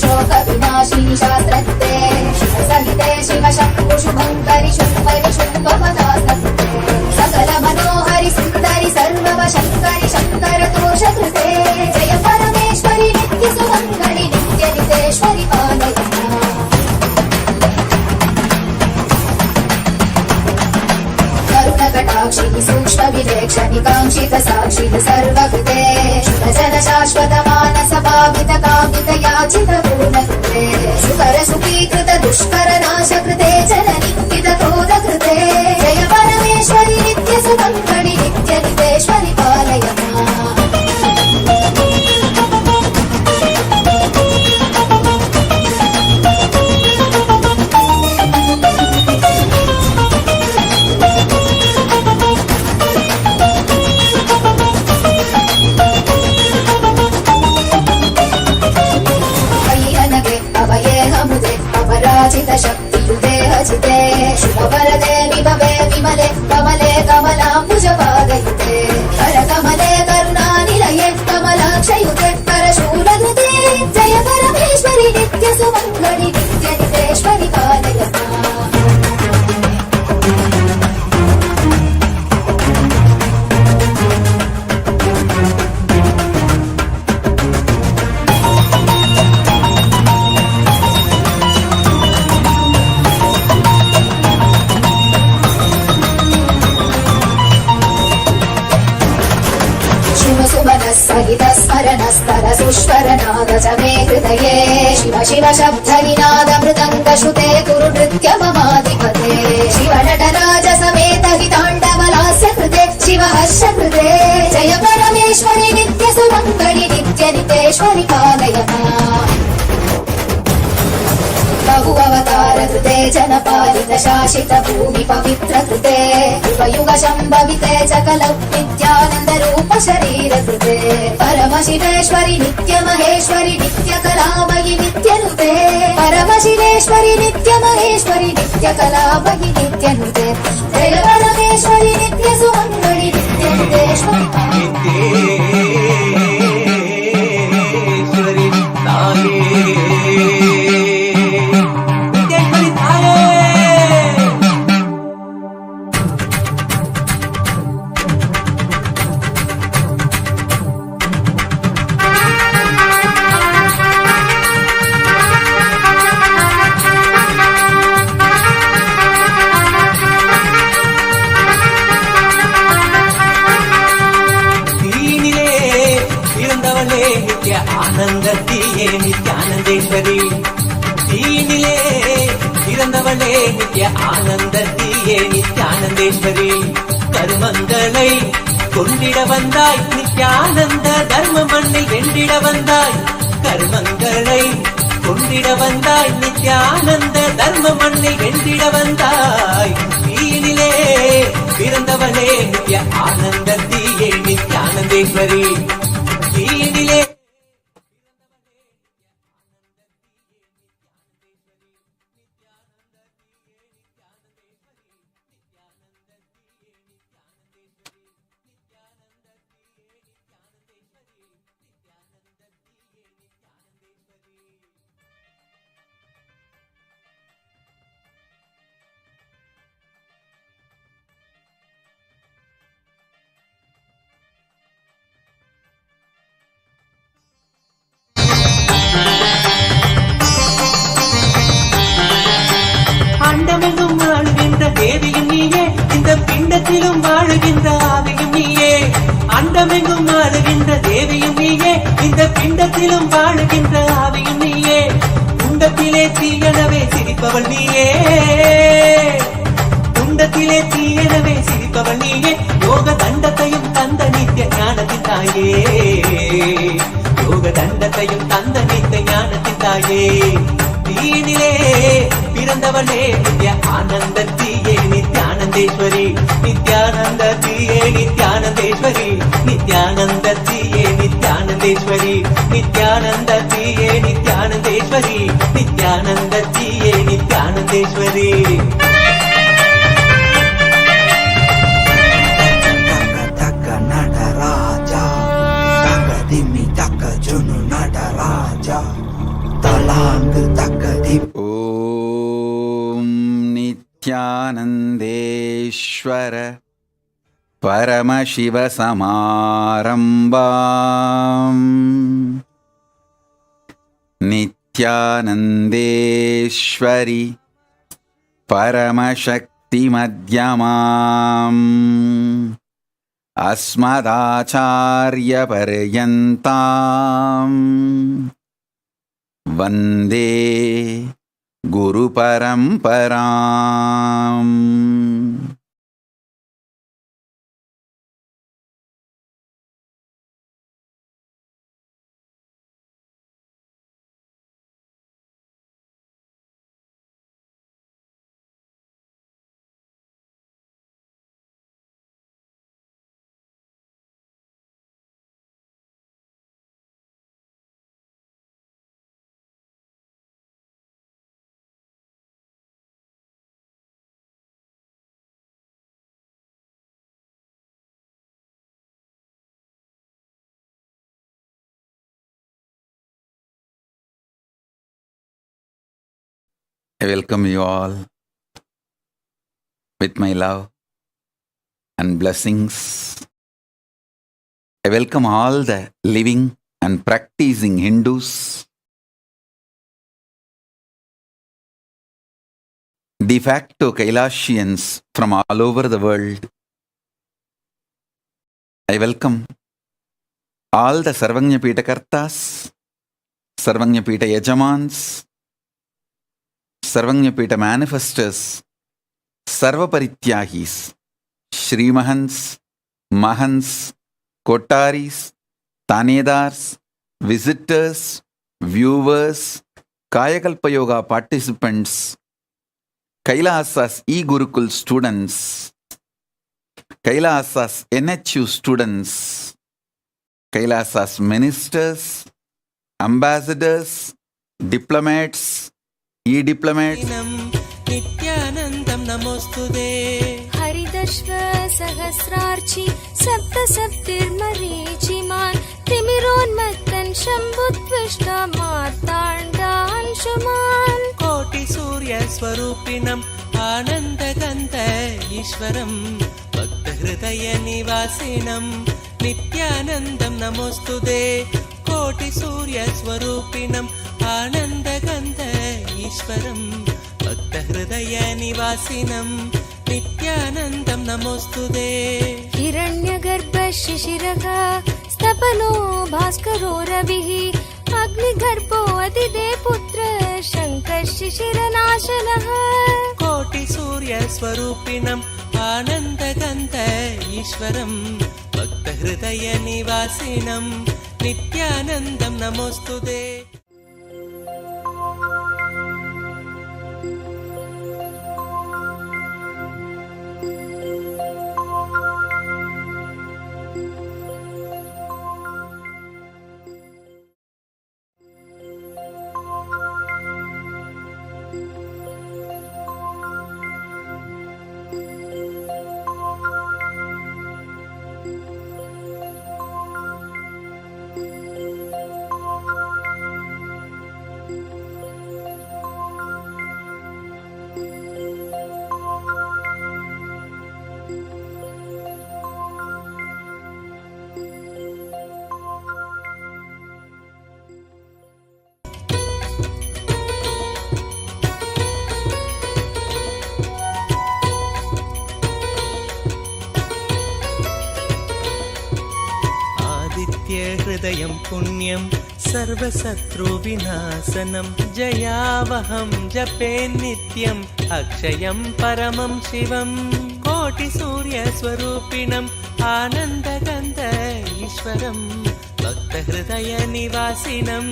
शोकविनाशिनि शास्त्रत्ते सहिते Shiv Shambhu शुभङ्करि शुम्भरि शुम्भपदास्तत्ते सकल मनोहरि सुन्दरि सर्ववशङ्करि शङ्कर दोषकृते जय परमेश्वरि नित्य सुमङ्गलि नित्य नितेश्वरि पालय करुणकटाक्षिणि सूक्ष्म विवेक्षणि काङ्क्षित साक्षित सर्वकृते शुभजन शाश्वत मानस भावित कामित याचित पूर्णकृते सुकर सुखीकृत दुष्कर नाश कृते जन नित्य क्रोध कृते जय परमेश्वरि भजिते शुभवरदे विभवे विमले कमले कमलाम्बुजपादयुते करकमले करुणानिलये कमलाक्षयुते करशूलधृते जय परमेश्वरि नित्यसुमङ्गलि नित्यनितेश्वरि पालय माम्। सहित स्मरणस्तर सुष्वरनाद च मे हृदये शिव शिव शब्दनिनाद मृदङ्गश्रुते कुरु नृत्य ममाधिपते शिव नटराज समेत हिताण्डवलास्य कृते शिव हर्ष कृते जय परमेश्वरि नित्य सुमङ्गलि नित्य नितेश्वरि पालय माम्। बहु अवतार कृते जनपालित शासित भूमि पवित्र कृते युगयुग शम्भविते च कलौ नित्यानन्द रूप शरीर कृते परमशिवेश्वरि नित्य महेश्वरि नित्य कलामयि नित्यनुते परमशिवेश्वरि नित्य महेश्वरि नित्य कलामयि नित्यनुते जय परमेश्वरि नित्य सुमङ्गलि नित्य नितेश्वरि नित्येश्वरि ताये ஆனந்தத்தியே நித்யானந்தேஸ்வரி தீனிலே பிறந்தவளே நித்ய ஆனந்தத்தியே நித்யானந்தேஸ்வரி கருமங்களை கொண்டிட வந்தாய் நித்யானந்த தர்ம மண்ணில் வென்றிட வந்தாய் கருமங்களை கொண்டிட வந்தாய் நித்யானந்த தர்ம மண்ணில் வென்றிட வந்தாய் தீனிலே பிறந்தவளே நித்ய ஆனந்தத்தியே நித்யானந்தேஸ்வரி தீனிலே அண்டமெங்கும் வாழுகின்ற தேவியும் நீயே இந்த பிண்டத்திலும் வாழுகின்ற ஆவியும் நீயே அண்டமெங்கும் வாழுகின்ற தேவியும் நீயே இந்த பிண்டத்திலும் வாழுகின்ற ஆவியும் நீயே குண்டத்திலே தீயனவே சிரிப்பவள் நீயே குண்டத்திலே தீயனவே சிரிப்பவள் நீயே யோக தண்டத்தையும் தந்த நித்திய ஞானத்தின் தாயே யோக தண்டத்தையும் தந்த நித்திய ஞானத்தின் தாயே தீனிலே பிறந்தவளே நித்ய ஆனந்தத்தியே நித்யானந்தேஸ்வரி நித்யானந்தத்தியே நித்யானந்தேஸ்வரி நித்யானந்தத்தியே நித்யானந்தேஸ்வரி நித்யானந்தத்தியே நித்யானந்தேஸ்வரி நித்யானந்தத்தியே நித்யானந்தேஸ்வரி தக்க நடராஜா தக்க திம்மி தக்க ஜுனு நடராஜா தலாங்கு தக்க திம் ஓம் நித்யானந்தேஸ்வர பரமசிவ சமாரம்பாம் நித்யானந்தேஸ்வரி பரமசக்தி மத்யமாம் அஸ்மதாச்சார்ய பர்யந்தாம் வந்தே குரு பரம்பராம் I welcome you all with my love and blessings. I welcome all the living and practicing Hindus, de facto Kailashians from all over the world. I welcome all the Sarvanyapita Kartas, Sarvanyapita Yajamans, Sarvanyapita Manifestors, Sarvaparityahis, Shrimahans, Mahans, Kotaris, Tanedars, visitors, viewers, Kayakalpa Yoga participants, Kailasa's e-Gurukul students, Kailasa's NHU students, Kailasa's ministers, ambassadors, diplomats, e-diplomats, Nithyanandam namostude. हरिदश्व सहस्रार्चि सप्त सप्तिर्मरीचिमान् तिमिरोन्मत्तन् शम्भुत्विष्ट मार्ताण्डांशुमान् कोटि सूर्य स्वरूपिणम् आनन्दगन्ध ईश्वरम् भक्त हृदय निवासिनम् नित्यानन्दम् नमोस्तुते कोटि सूर्य स्वरूपिणम् आनन्दगन्ध ईश्वरम् भक्त हृदय निवासिनम् नित्यानन्दम् नमोस्तुते हिरण्यगर्भ शिशिरः स्तपनो भास्करो रविः अग्निगर्भो अतिदे पुत्र शङ्कर शिशिरनाशनः कोटि सूर्य स्वरूपिणम् आनन्दगन्ध ईश्वरम् भक्त हृदय निवासिनम् नित्यानन्दम् नमोस्तुते हृदयं पुण्यं सर्वशत्रुविनाशनं जयावहं जपे नित्यम् अक्षयं परमं शिवं कोटिसूर्यस्वरूपिणम् आनन्दगन्ध ईश्वरं भक्तहृदयनिवासिनं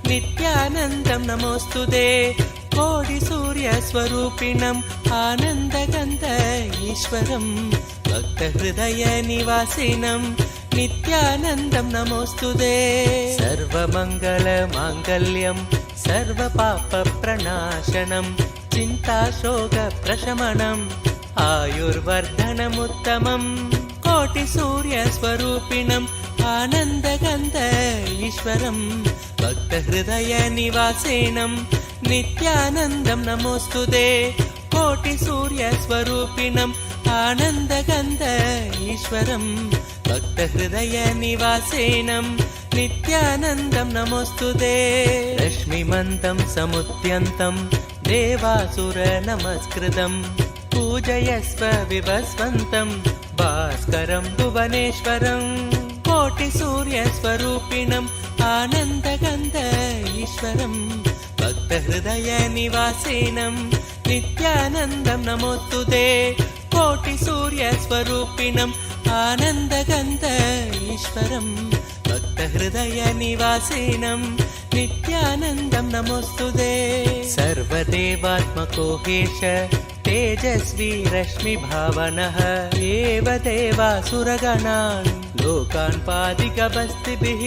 नित्यानन्दं नमोस्तुते कोटिसूर्यस्वरूपिणम् आनन्दगन्ध ईश्वरं भक्तहृदयनिवासिनं नित्यानन्दं नमोस्तुते सर्वमङ्गलमाङ्गल्यं सर्वपापप्रणाशनं चिन्ताशोकप्रशमनम् आयुर्वर्धनमुत्तमम् कोटिसूर्यस्वरूपिणम् आनन्दगन्ध ईश्वरं भक्तहृदयनिवासिनं नित्यानन्दं नमोस्तुते कोटिसूर्यस्वरूपिणम् आनन्दगन्ध ईश्वरं भक्तहृदयनिवासिनं नित्यानन्दं नमोस्तुते रश्मिमन्तं समुद्यन्तं देवासुरनमस्कृतं पूजयस्व विभस्वन्तं भास्करं भुवनेश्वरं कोटिसूर्यस्वरूपिणम् आनन्दगन्ध ईश्वरं भक्तहृदयनिवासिनं नित्यानन्दं नमोस्तुते कोटिसूर्यस्वरूपिणम् आनन्दगन्ध ईश्वरं भक्तहृदयनिवासिनं नित्यानन्दं नमोस्तुते सर्वदेवात्मको हेश तेजस्वी रश्मिभावनः एव देवासुरगणान् लोकान् पादिकबस्तिभिः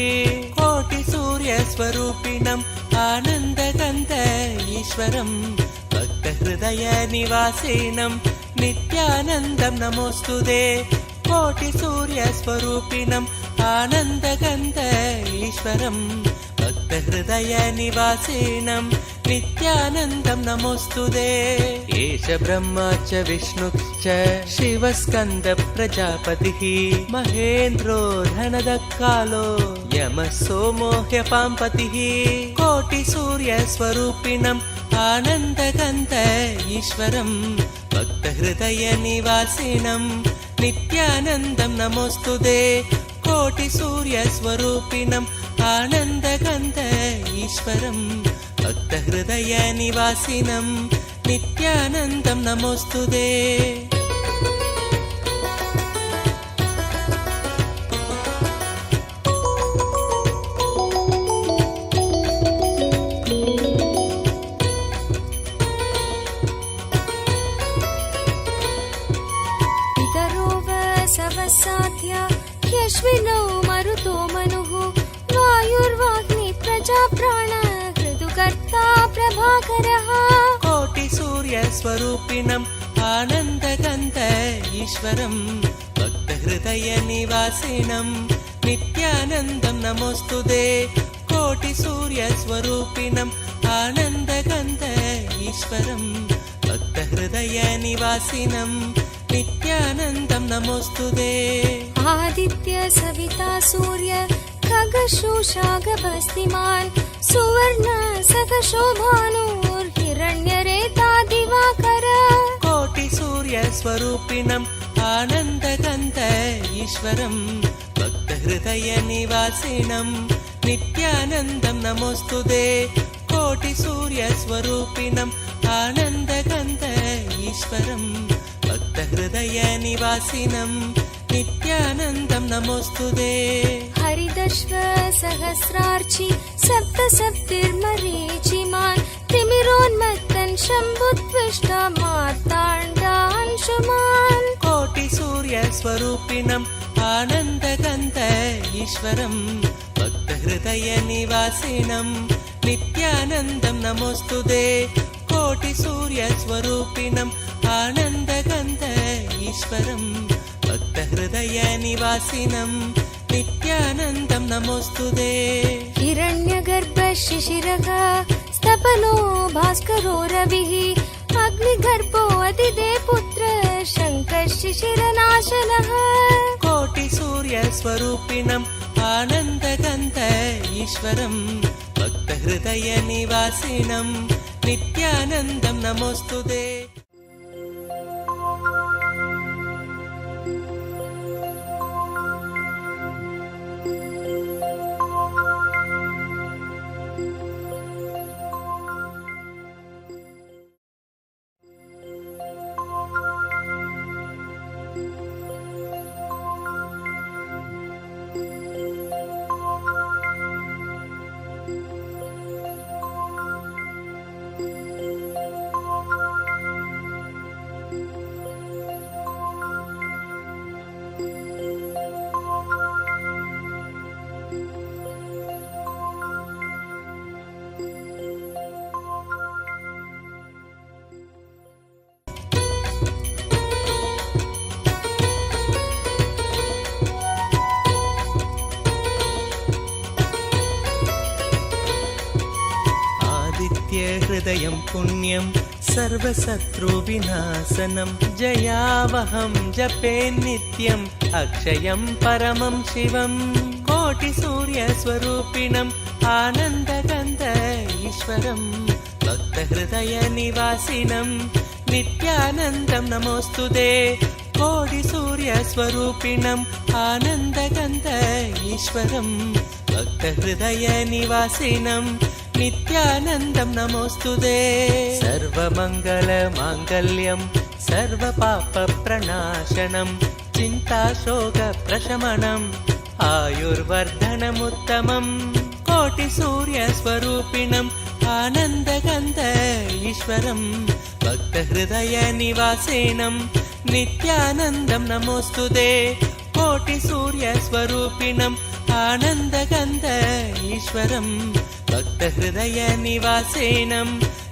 कोटिसूर्यस्वरूपिणम् आनन्दगन्ध ईश्वरं भक्तहृदयनिवासिनं नित्यानन्दं नमोस्तुते कोटिसूर्यस्वरूपिणम् आनन्दगन्ध ईश्वरं भक्तहृदयनिवासिनं नित्यानन्दं नमोऽस्तुते एष ब्रह्मा च विष्णुश्च शिवस्कन्द प्रजापतिः महेन्द्रो धनदकालो यमः सोमो ह्यपाम्पतिः कोटिसूर्यस्वरूपिणम् आनन्दगन्ध ईश्वरं भक्तहृदयनिवासिनं नित्यानन्दं नमोऽस्तुते कोटिसूर्यस्वरूपिणम् आनन्दगन्ध ईश्वरं भक्तहृदयनिवासिनं नित्यानन्दं नमोऽस्तुते साध्या ह्यश्विनौ मरुतो मनुः वायुर्वाग्नि प्रजाप्राण ऋतुकर्ता प्रभाकरः कोटिसूर्यस्वरूपिणम् आनन्दगन्ध ईश्वरं भक्तहृदयनिवासिनं नित्यानन्दं नमोऽस्तुते कोटिसूर्यस्वरूपिणम् आनन्दगन्ध ईश्वरं भक्तहृदयनिवासिनं नित्यानन्दं नमोऽस्तुते आदित्य सविता सूर्य खगशोषागभस्तिमान् सुवर्ण सखशोभानुर्हिरण्यरेता दिवाकर कोटिसूर्यस्वरूपिणम् आनन्दगन्ध ईश्वरं भक्तहृदयनिवासिनं नित्यानन्दं नमोऽस्तुते कोटिसूर्यस्वरूपिणम् आनन्दगन्ध ईश्वरं भक्तहृदयनिवासिनं नित्यानन्दं नमोऽस्तुते हरिदश्व सहस्रार्चि सप्तसप्तिर्मरीचिमान् तिमिरोन्मत्तन् शम्भुत्विष्टा मार्ताण्डांशुमान् कोटिसूर्यस्वरूपिणम् आनन्दगन्ध ईश्वरं भक्तहृदयनिवासिनं नित्यानन्दं नमोऽस्तुते कोटिसूर्यस्वरूपिणम् आनन्दगन्ध ईश्वरं भक्तहृदयनिवासिनं नित्यानन्दं नमोऽस्तुते हिरण्यगर्भ शिशिरः स्तपनो भास्करो रविः अग्निगर्भो अदिते पुत्र शङ्कः शिशिरनाशनः कोटिसूर्यस्वरूपिणम् आनन्दगन्ध ईश्वरं भक्तहृदयनिवासिनं नित्यानन्दं नमोऽस्तुते हृदयं पुण्यं सर्वशत्रुविनाशनं जयावहं जपे नित्यम् अक्षयं परमं शिवं कोटिसूर्यस्वरूपिणम् आनन्दगन्ध ईश्वरं भक्तहृदयनिवासिनं नित्यानन्दं नमोऽस्तुते कोटिसूर्यस्वरूपिणम् आनन्दगन्ध ईश्वरं भक्तहृदयनिवासिनं नित्यानन्दं नमोऽस्तुते सर्वमङ्गलमाङ्गल्यं सर्वपापप्रणाशनं चिन्ताशोकप्रशमनम् आयुर्वर्धनमुत्तमम् कोटिसूर्यस्वरूपिणम् आनन्दगन्ध ईश्वरं भक्तहृदयनिवासिनं नित्यानन्दं नमोऽस्तुते कोटिसूर्यस्वरूपिणम् आनन्दगन्ध ईश्वरं भक्तहृदयनिवासिनं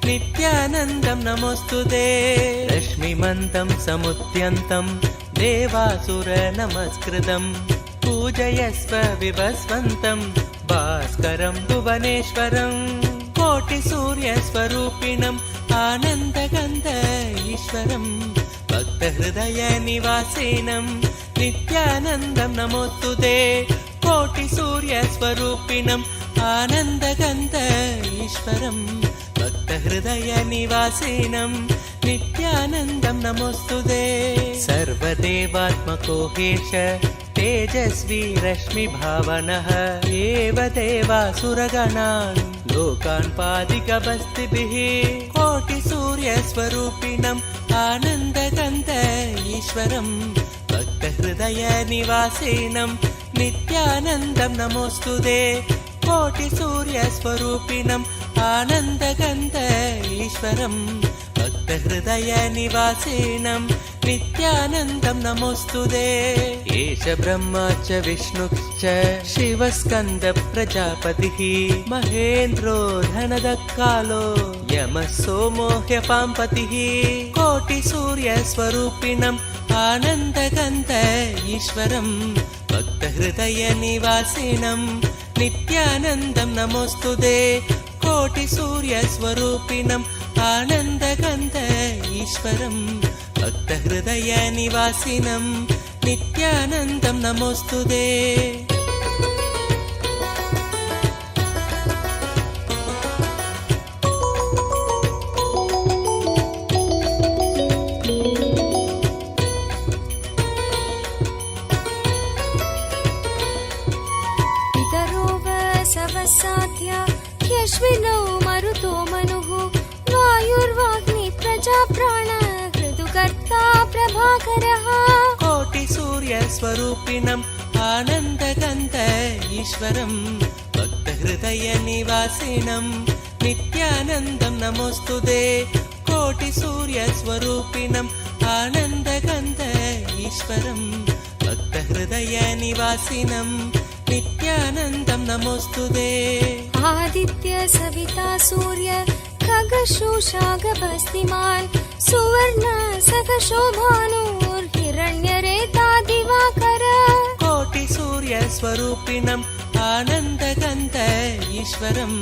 नित्यानन्दं नमोऽस्तुते रश्मिमन्तं समुद्यन्तं देवासुरनमस्कृतं पूजयस्व विभस्वन्तं भास्करं भुवनेश्वरं కోటి సూర్య స్వరూపిణం ఆనందగంధ ఈశ్వరం భక్త హృదయ నివాసినం నిత్యానందం నమోస్తుతే కోటి సూర్య స్వరూపిణం ఆనందగంధ ఈశ్వరం భక్త హృదయ నివాసినం నిత్యానందం నమోస్తుతే సర్వదేవాత్మకో హేష తేజస్వి రశ్మి భావనః ఏవ దేవాసురగణాన్ లోకాన్ పాదికబస్తిభిః కోటి సూర్య స్వరూపిణం ఆనందగంధ ఈశ్వరం భక్త హృదయ నివాసినం నిత్యానందం నమోస్తుతే కోటి సూర్య స్వరూపిణం ఆనందగంధ ఈశ్వరం భక్త హృదయ నివాసినం నిత్యానందం నమోస్తుతే ఏష బ్రహ్మా చ విష్ణుశ్చ శివస్కంద ప్రజాపతిః మహేంద్రో ధనదక్కాలో యమః సోమో హ్యపాంపతిః కోటి సూర్య స్వరూపిణం ఆనందగంధ ఈశ్వరం భక్త హృదయ నివాసినం నిత్యానందం నమోస్తుతే కోటి సూర్య స్వరూపిణం ఆనందగంధ ఈశ్వరం భక్త హృదయ నివాసినం నిత్యానందం నమోస్తుతే यश्विनौ मरुतो मनुः वायुर्वाग्नि प्रजा प्राण ऋतुकर्ता प्रभाकरः कोटि सूर्य स्वरूपिणं आनन्दगन्ध ईश्वरं भक्त हृदय निवासिनं नित्यानन्दं नमोस्तुते कोटि सूर्य स्वरूपिणं आनन्दगन्ध ईश्वरं भक्त हृदय निवासिनं नित्यानन्दं नमोस्तुते आदित्य सविता सूर्य खगशोषा गभस्तिमान् सुवर्ण सखशोभानुर्हिरण्यरेता दिवाकर कोटि सूर्य स्वरूपिणम् आनन्दगन्ध ईश्वरं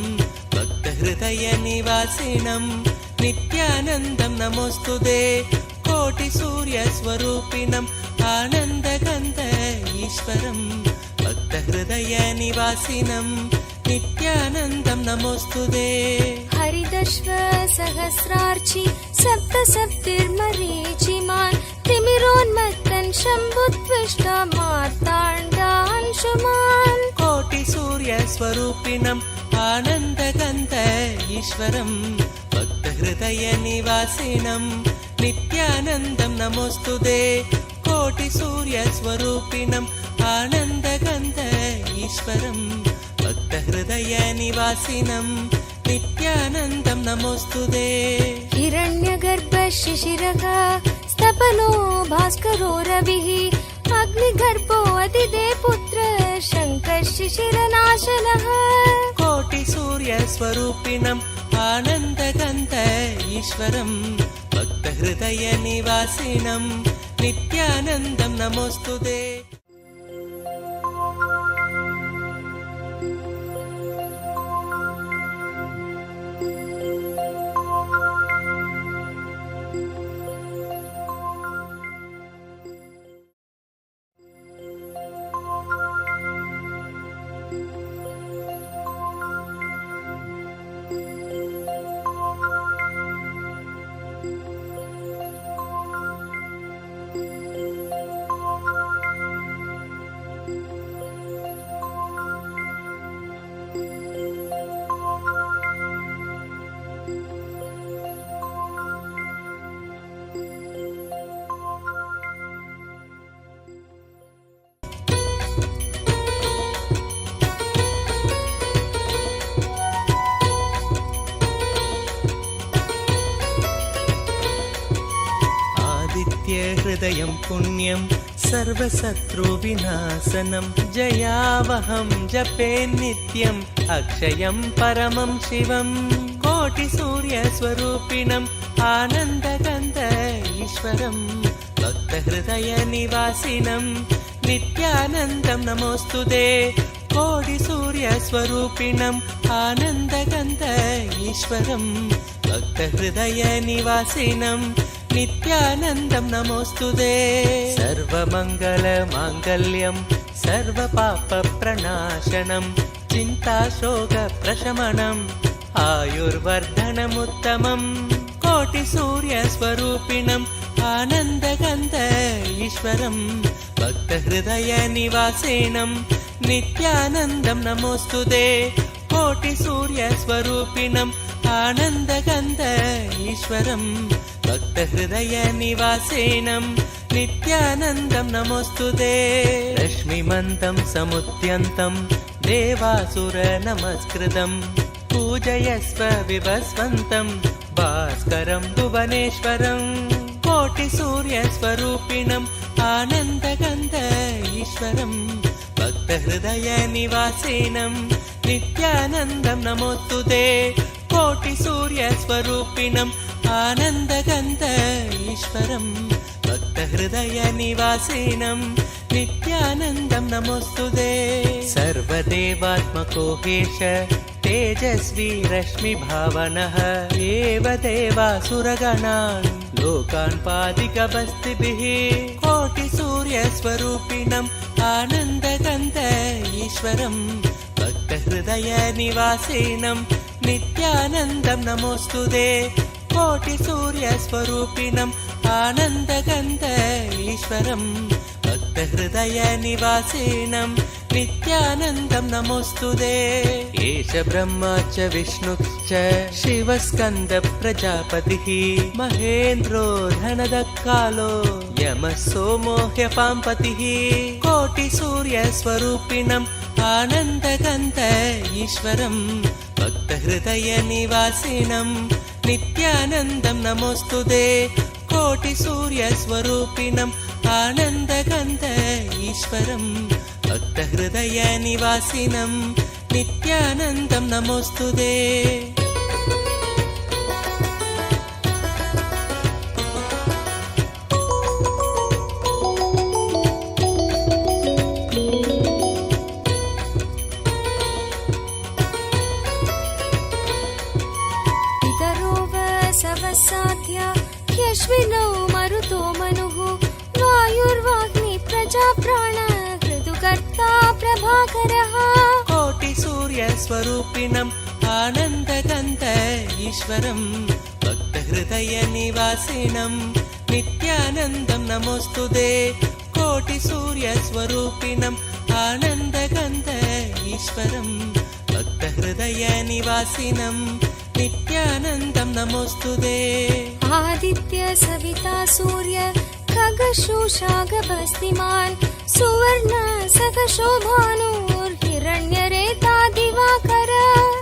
भक्त हृदय निवासिनं नित्यानन्दं नमोस्तुते कोटि सूर्य स्वरूपिणम् आनन्दगन्ध ईश्वरं भक्त हृदय निवासिनं नित्यानन्दं नमोस्तुते हरिदश्व सहस्रार्चि सप्त सप्तिर्मरीचिमान् तिमिरोन्मत्तन् शम्भुत्विष्टा मार्ताण्डांशुमान् कोटि सूर्य स्वरूपिणम् आनन्दगन्ध ईश्वरं भक्त हृदय निवासिनं नित्यानन्दं नमोस्तुते कोटि सूर्य स्वरूपिणम् आनन्दगन्ध ईश्वरं भक्त हृदय निवासिनं नित्यानन्दं नमोस्तुते हिरण्यगर्भ शिशिरः स्तपनो भास्करो रविः अग्निगर्भो अदिते पुत्र शङ्कर शिशिरनाशनः कोटि सूर्य स्वरूपिणम् आनन्दगन्ध ईश्वरं भक्त हृदय निवासिनं नित्यानन्दं नमोस्तुते हृदयं पुण्यं सर्वशत्रुविनाशनं जयावहं जपे नित्यम् अक्षयं परमं शिवं कोटिसूर्यस्वरूपिणम् आनन्दगन्ध ईश्वरं भक्तहृदयनिवासिनं नित्यानन्दं नमोस्तुते कोटि सूर्य स्वरूपिणम् आनन्दगन्ध ईश्वरम् भक्त हृदय निवासिनम् नित्यानन्दं नमोस्तुते सर्वमङ्गल माङ्गल्यं सर्वपापप्रणाशनं चिन्ताशोकप्रशमनम् आयुर्वर्धनमुत्तमम् कोटिसूर्यस्वरूपिणम् आनन्दगन्ध ईश्वरम् भक्तहृदयनिवासिनम् नित्यानन्दं नमोस्तुते कोटिसूर्यस्वरूपिणम् आनन्दगन्ध ईश्वरम् भक्तहृदयनिवासिनम् नित्यानन्दं नमोस्तुते रश्मिमन्तं समुद्यन्तं देवासुर नमस्कृतम् पूजयस्व विभस्वन्तं भास्करं भुवनेश्वरम् कोटिसूर्यस्वरूपिणम् आनन्दगन्ध ईश्वरम् भक्तहृदयनिवासिनम् नित्यानन्दं नमोस्तुते कोटिसूर्यस्वरूपिणम् आनन्दगन्ध ईश्वरम् भक्तहृदयनिवासिनम् नित्यानन्दं नमोस्तुते सर्वदेवात्मको हेश तेजस्वी रश्मिभावनः एव देवासुरगणान् लोकान् पादिकवस्तिभिः कोटिसूर्यस्वरूपिणम् आनन्दगन्ध ईश्वरम् भक्तहृदयनिवासिनम् नित्यानन्दं नमोस्तुते कोटिसूर्यस्वरूपिणम् आनन्दगन्ध ईश्वरम् भक्तहृदयनिवासिनम् नित्यानन्दं नमोस्तुते एष ब्रह्मा च विष्णुश्च शिवस्कन्द प्रजापतिः महेन्द्रो धनदकालो यमः सोमो ह्यपाम्पतिः कोटिसूर्यस्वरूपिणम् आनन्दगन्ध ईश्वरम् भक्तहृदयनिवासिनम् नित्यानन्दं नमोस्तुते कोटिसूर्यस्वरूपिणम् आनन्दगन्ध ईश्वरम् भक्तहृदयनिवासिनम् नित्यानन्दं नमोस्तुते साध्या यश्विनौ मरुतो मनुः वायुर्वाग्नि प्रजाप्राण ऋतुकर्ता प्रभाकरः कोटिसूर्यस्वरूपिणम् आनन्दगन्ध ईश्वरम् भक्तहृदयनिवासिनम् नित्यानन्दं नमोस्तुते कोटिसूर्यस्वरूपिणम् आनन्दगन्ध ईश्वरम् भक्तहृदयनिवासिनम् नित्यानन्दं नमोस्तुते आदित्य सविता सूर्य खगशोषागभस्तिमान् सुवर्ण सखशोभानुर्हिरण्यरेता दिवाकर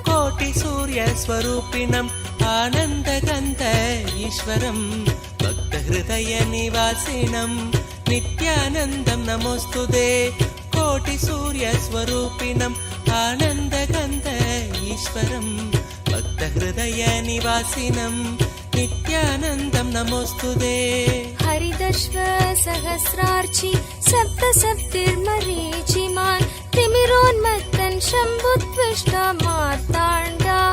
कोटिसूर्यस्वरूपिणम् आनन्दगन्ध ईश्वरम् भक्तहृदयनिवासिनम् नित्यानन्दं नमोस्तुते कोटिसूर्यस्वरूपिणम् आनन्दगन्ध ईश्वरम् भक्तहृदयनिवासिनम् नित्यानन्दं नमोस्तुते हरिदश्व सहस्रार्चि सप्तसप्तिर्मरीचिमान् तिमिरोन्मत्तन् शम्भुत्विष्टा मार्ताण्डांशुमान्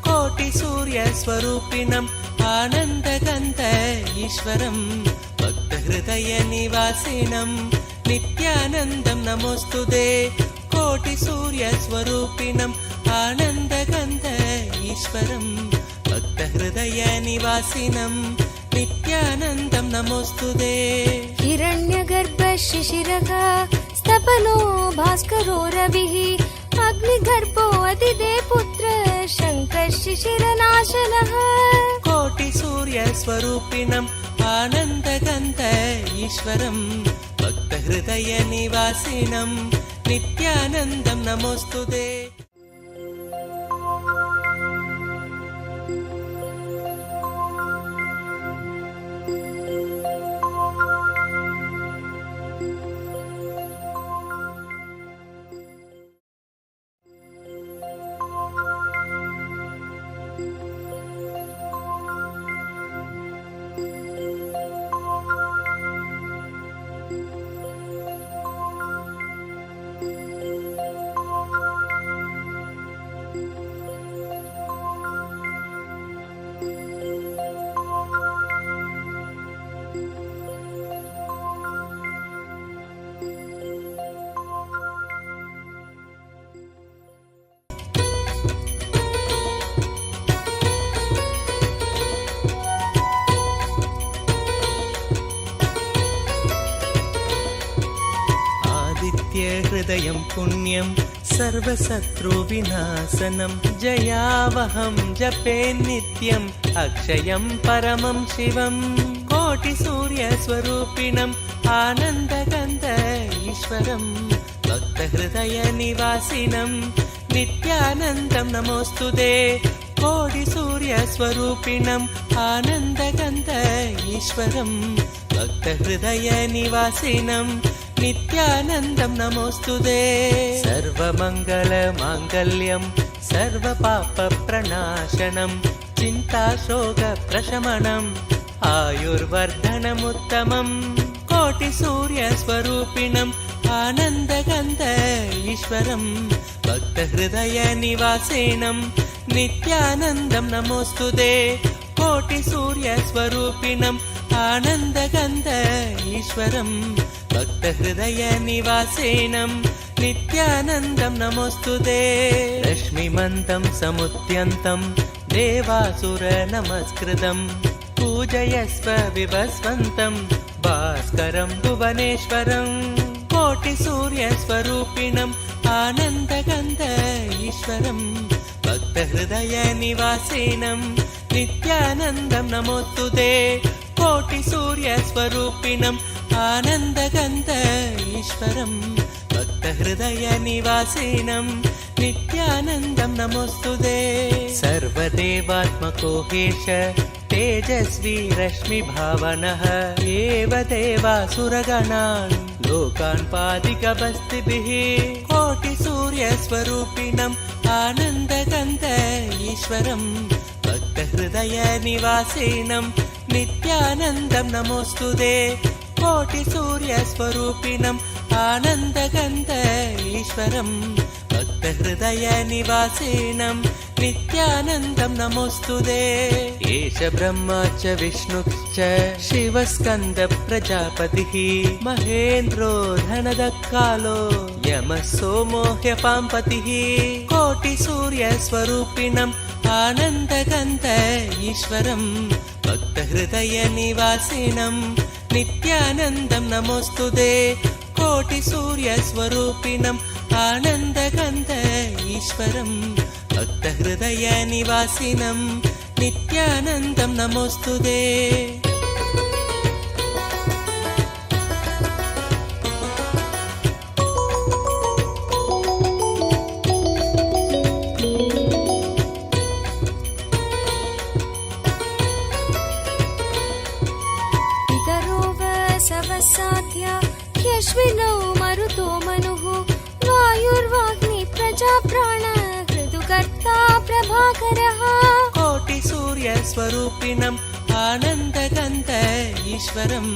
कोटिसूर्यस्वरूपिणम् आनन्दगन्ध ईश्वरम् भक्तहृदयनिवासिनम् नित्यानन्दं नमोस्तुते कोटिसूर्यस्वरूपिणम् आनन्दगन्ध ईश्वरम् भक्तहृदयनिवासिनम् नित्यानन्दं नमोस्तुते हिरण्यगर्भ शिशिरः स्तपनो भास्करो रविः अग्निगर्भो अदिदे पुत्र शङ्कः शिशिरनाशनः कोटिसूर्यस्वरूपिणम् आनन्दगन्ध ईश्वरम् भक्तहृदयनिवासिनम् नित्यानन्दं नमोस्तुते हृदयं पुण्यं सर्वशत्रुविनाशनं जयावहं जपे नित्यम् अक्षयं परमं शिवं कोटिसूर्यस्वरूपिणम् आनन्दगन्ध ईश्वरं भक्तहृदयनिवासिनं नित्यानन्दं नमोऽस्तुते कोटिसूर्यस्वरूपिणम् आनन्दगन्ध ईश्वरं भक्तहृदयनिवासिनं नित्यानन्दं नमोऽस्तुते सर्वमङ्गलमाङ्गल्यं सर्वपापप्रणाशनं चिन्ताशोकप्रशमनम् आयुर्वर्धनमुत्तमम् कोटिसूर्यस्वरूपिणम् आनन्दगन्ध ईश्वरं भक्तहृदयनिवासिनं नित्यानन्दं नमोऽस्तुते कोटिसूर्यस्वरूपिणम् आनन्दगन्ध ईश्वरं भक्तहृदयनिवासिनं नित्यानन्दं नमोऽस्तुते रश्मिमन्तं समुद्यन्तं देवासुरनमस्कृतं पूजयस्व विभस्वन्तं भास्करं भुवनेश्वरं कोटिसूर्यस्वरूपिणम् आनन्दगन्ध ईश्वरं भक्तहृदयनिवासिनं नित्यानन्दं नमोऽस्तुते कोटिसूर्यस्वरूपिणम् आनन्दगन्ध ईश्वरं भक्तहृदयनिवासिनं नित्यानन्दं नमोऽस्तुते सर्वदेवात्मको हेश तेजस्वी रश्मिभावनः एव देवासुरगणान् लोकान् पादिकबस्तिभिः कोटिसूर्यस्वरूपिणम् आनन्दगन्ध ईश्वरं भक्तहृदयनिवासिनं नित्यानन्दं नमोऽस्तुते कोटिसूर्यस्वरूपिणम् आनन्दगन्ध ईश्वरं भक्तहृदयनिवासिनं नित्यानन्दं नमोऽस्तुते एष ब्रह्मा च विष्णुश्च शिवस्कन्द प्रजापतिः महेन्द्रो धनदकालो यमः सोमो ह्यपाम्पतिः कोटिसूर्यस्वरूपिणम् आनन्दगन्ध ईश्वरं भक्तहृदयनिवासिनं नित्यानन्दं नमोऽस्तुते कोटिसूर्यस्वरूपिणम् आनन्दगन्ध ईश्वरं भक्तहृदयनिवासिनं नित्यानन्दं नमोऽस्तुते साध्या ह्यश्विनौ मरुतो मनुः वायुर्वाग्नि प्रजाप्राण ऋतुकर्ता प्रभाकरः कोटिसूर्यस्वरूपिणम् आनन्दगन्ध ईश्वरम्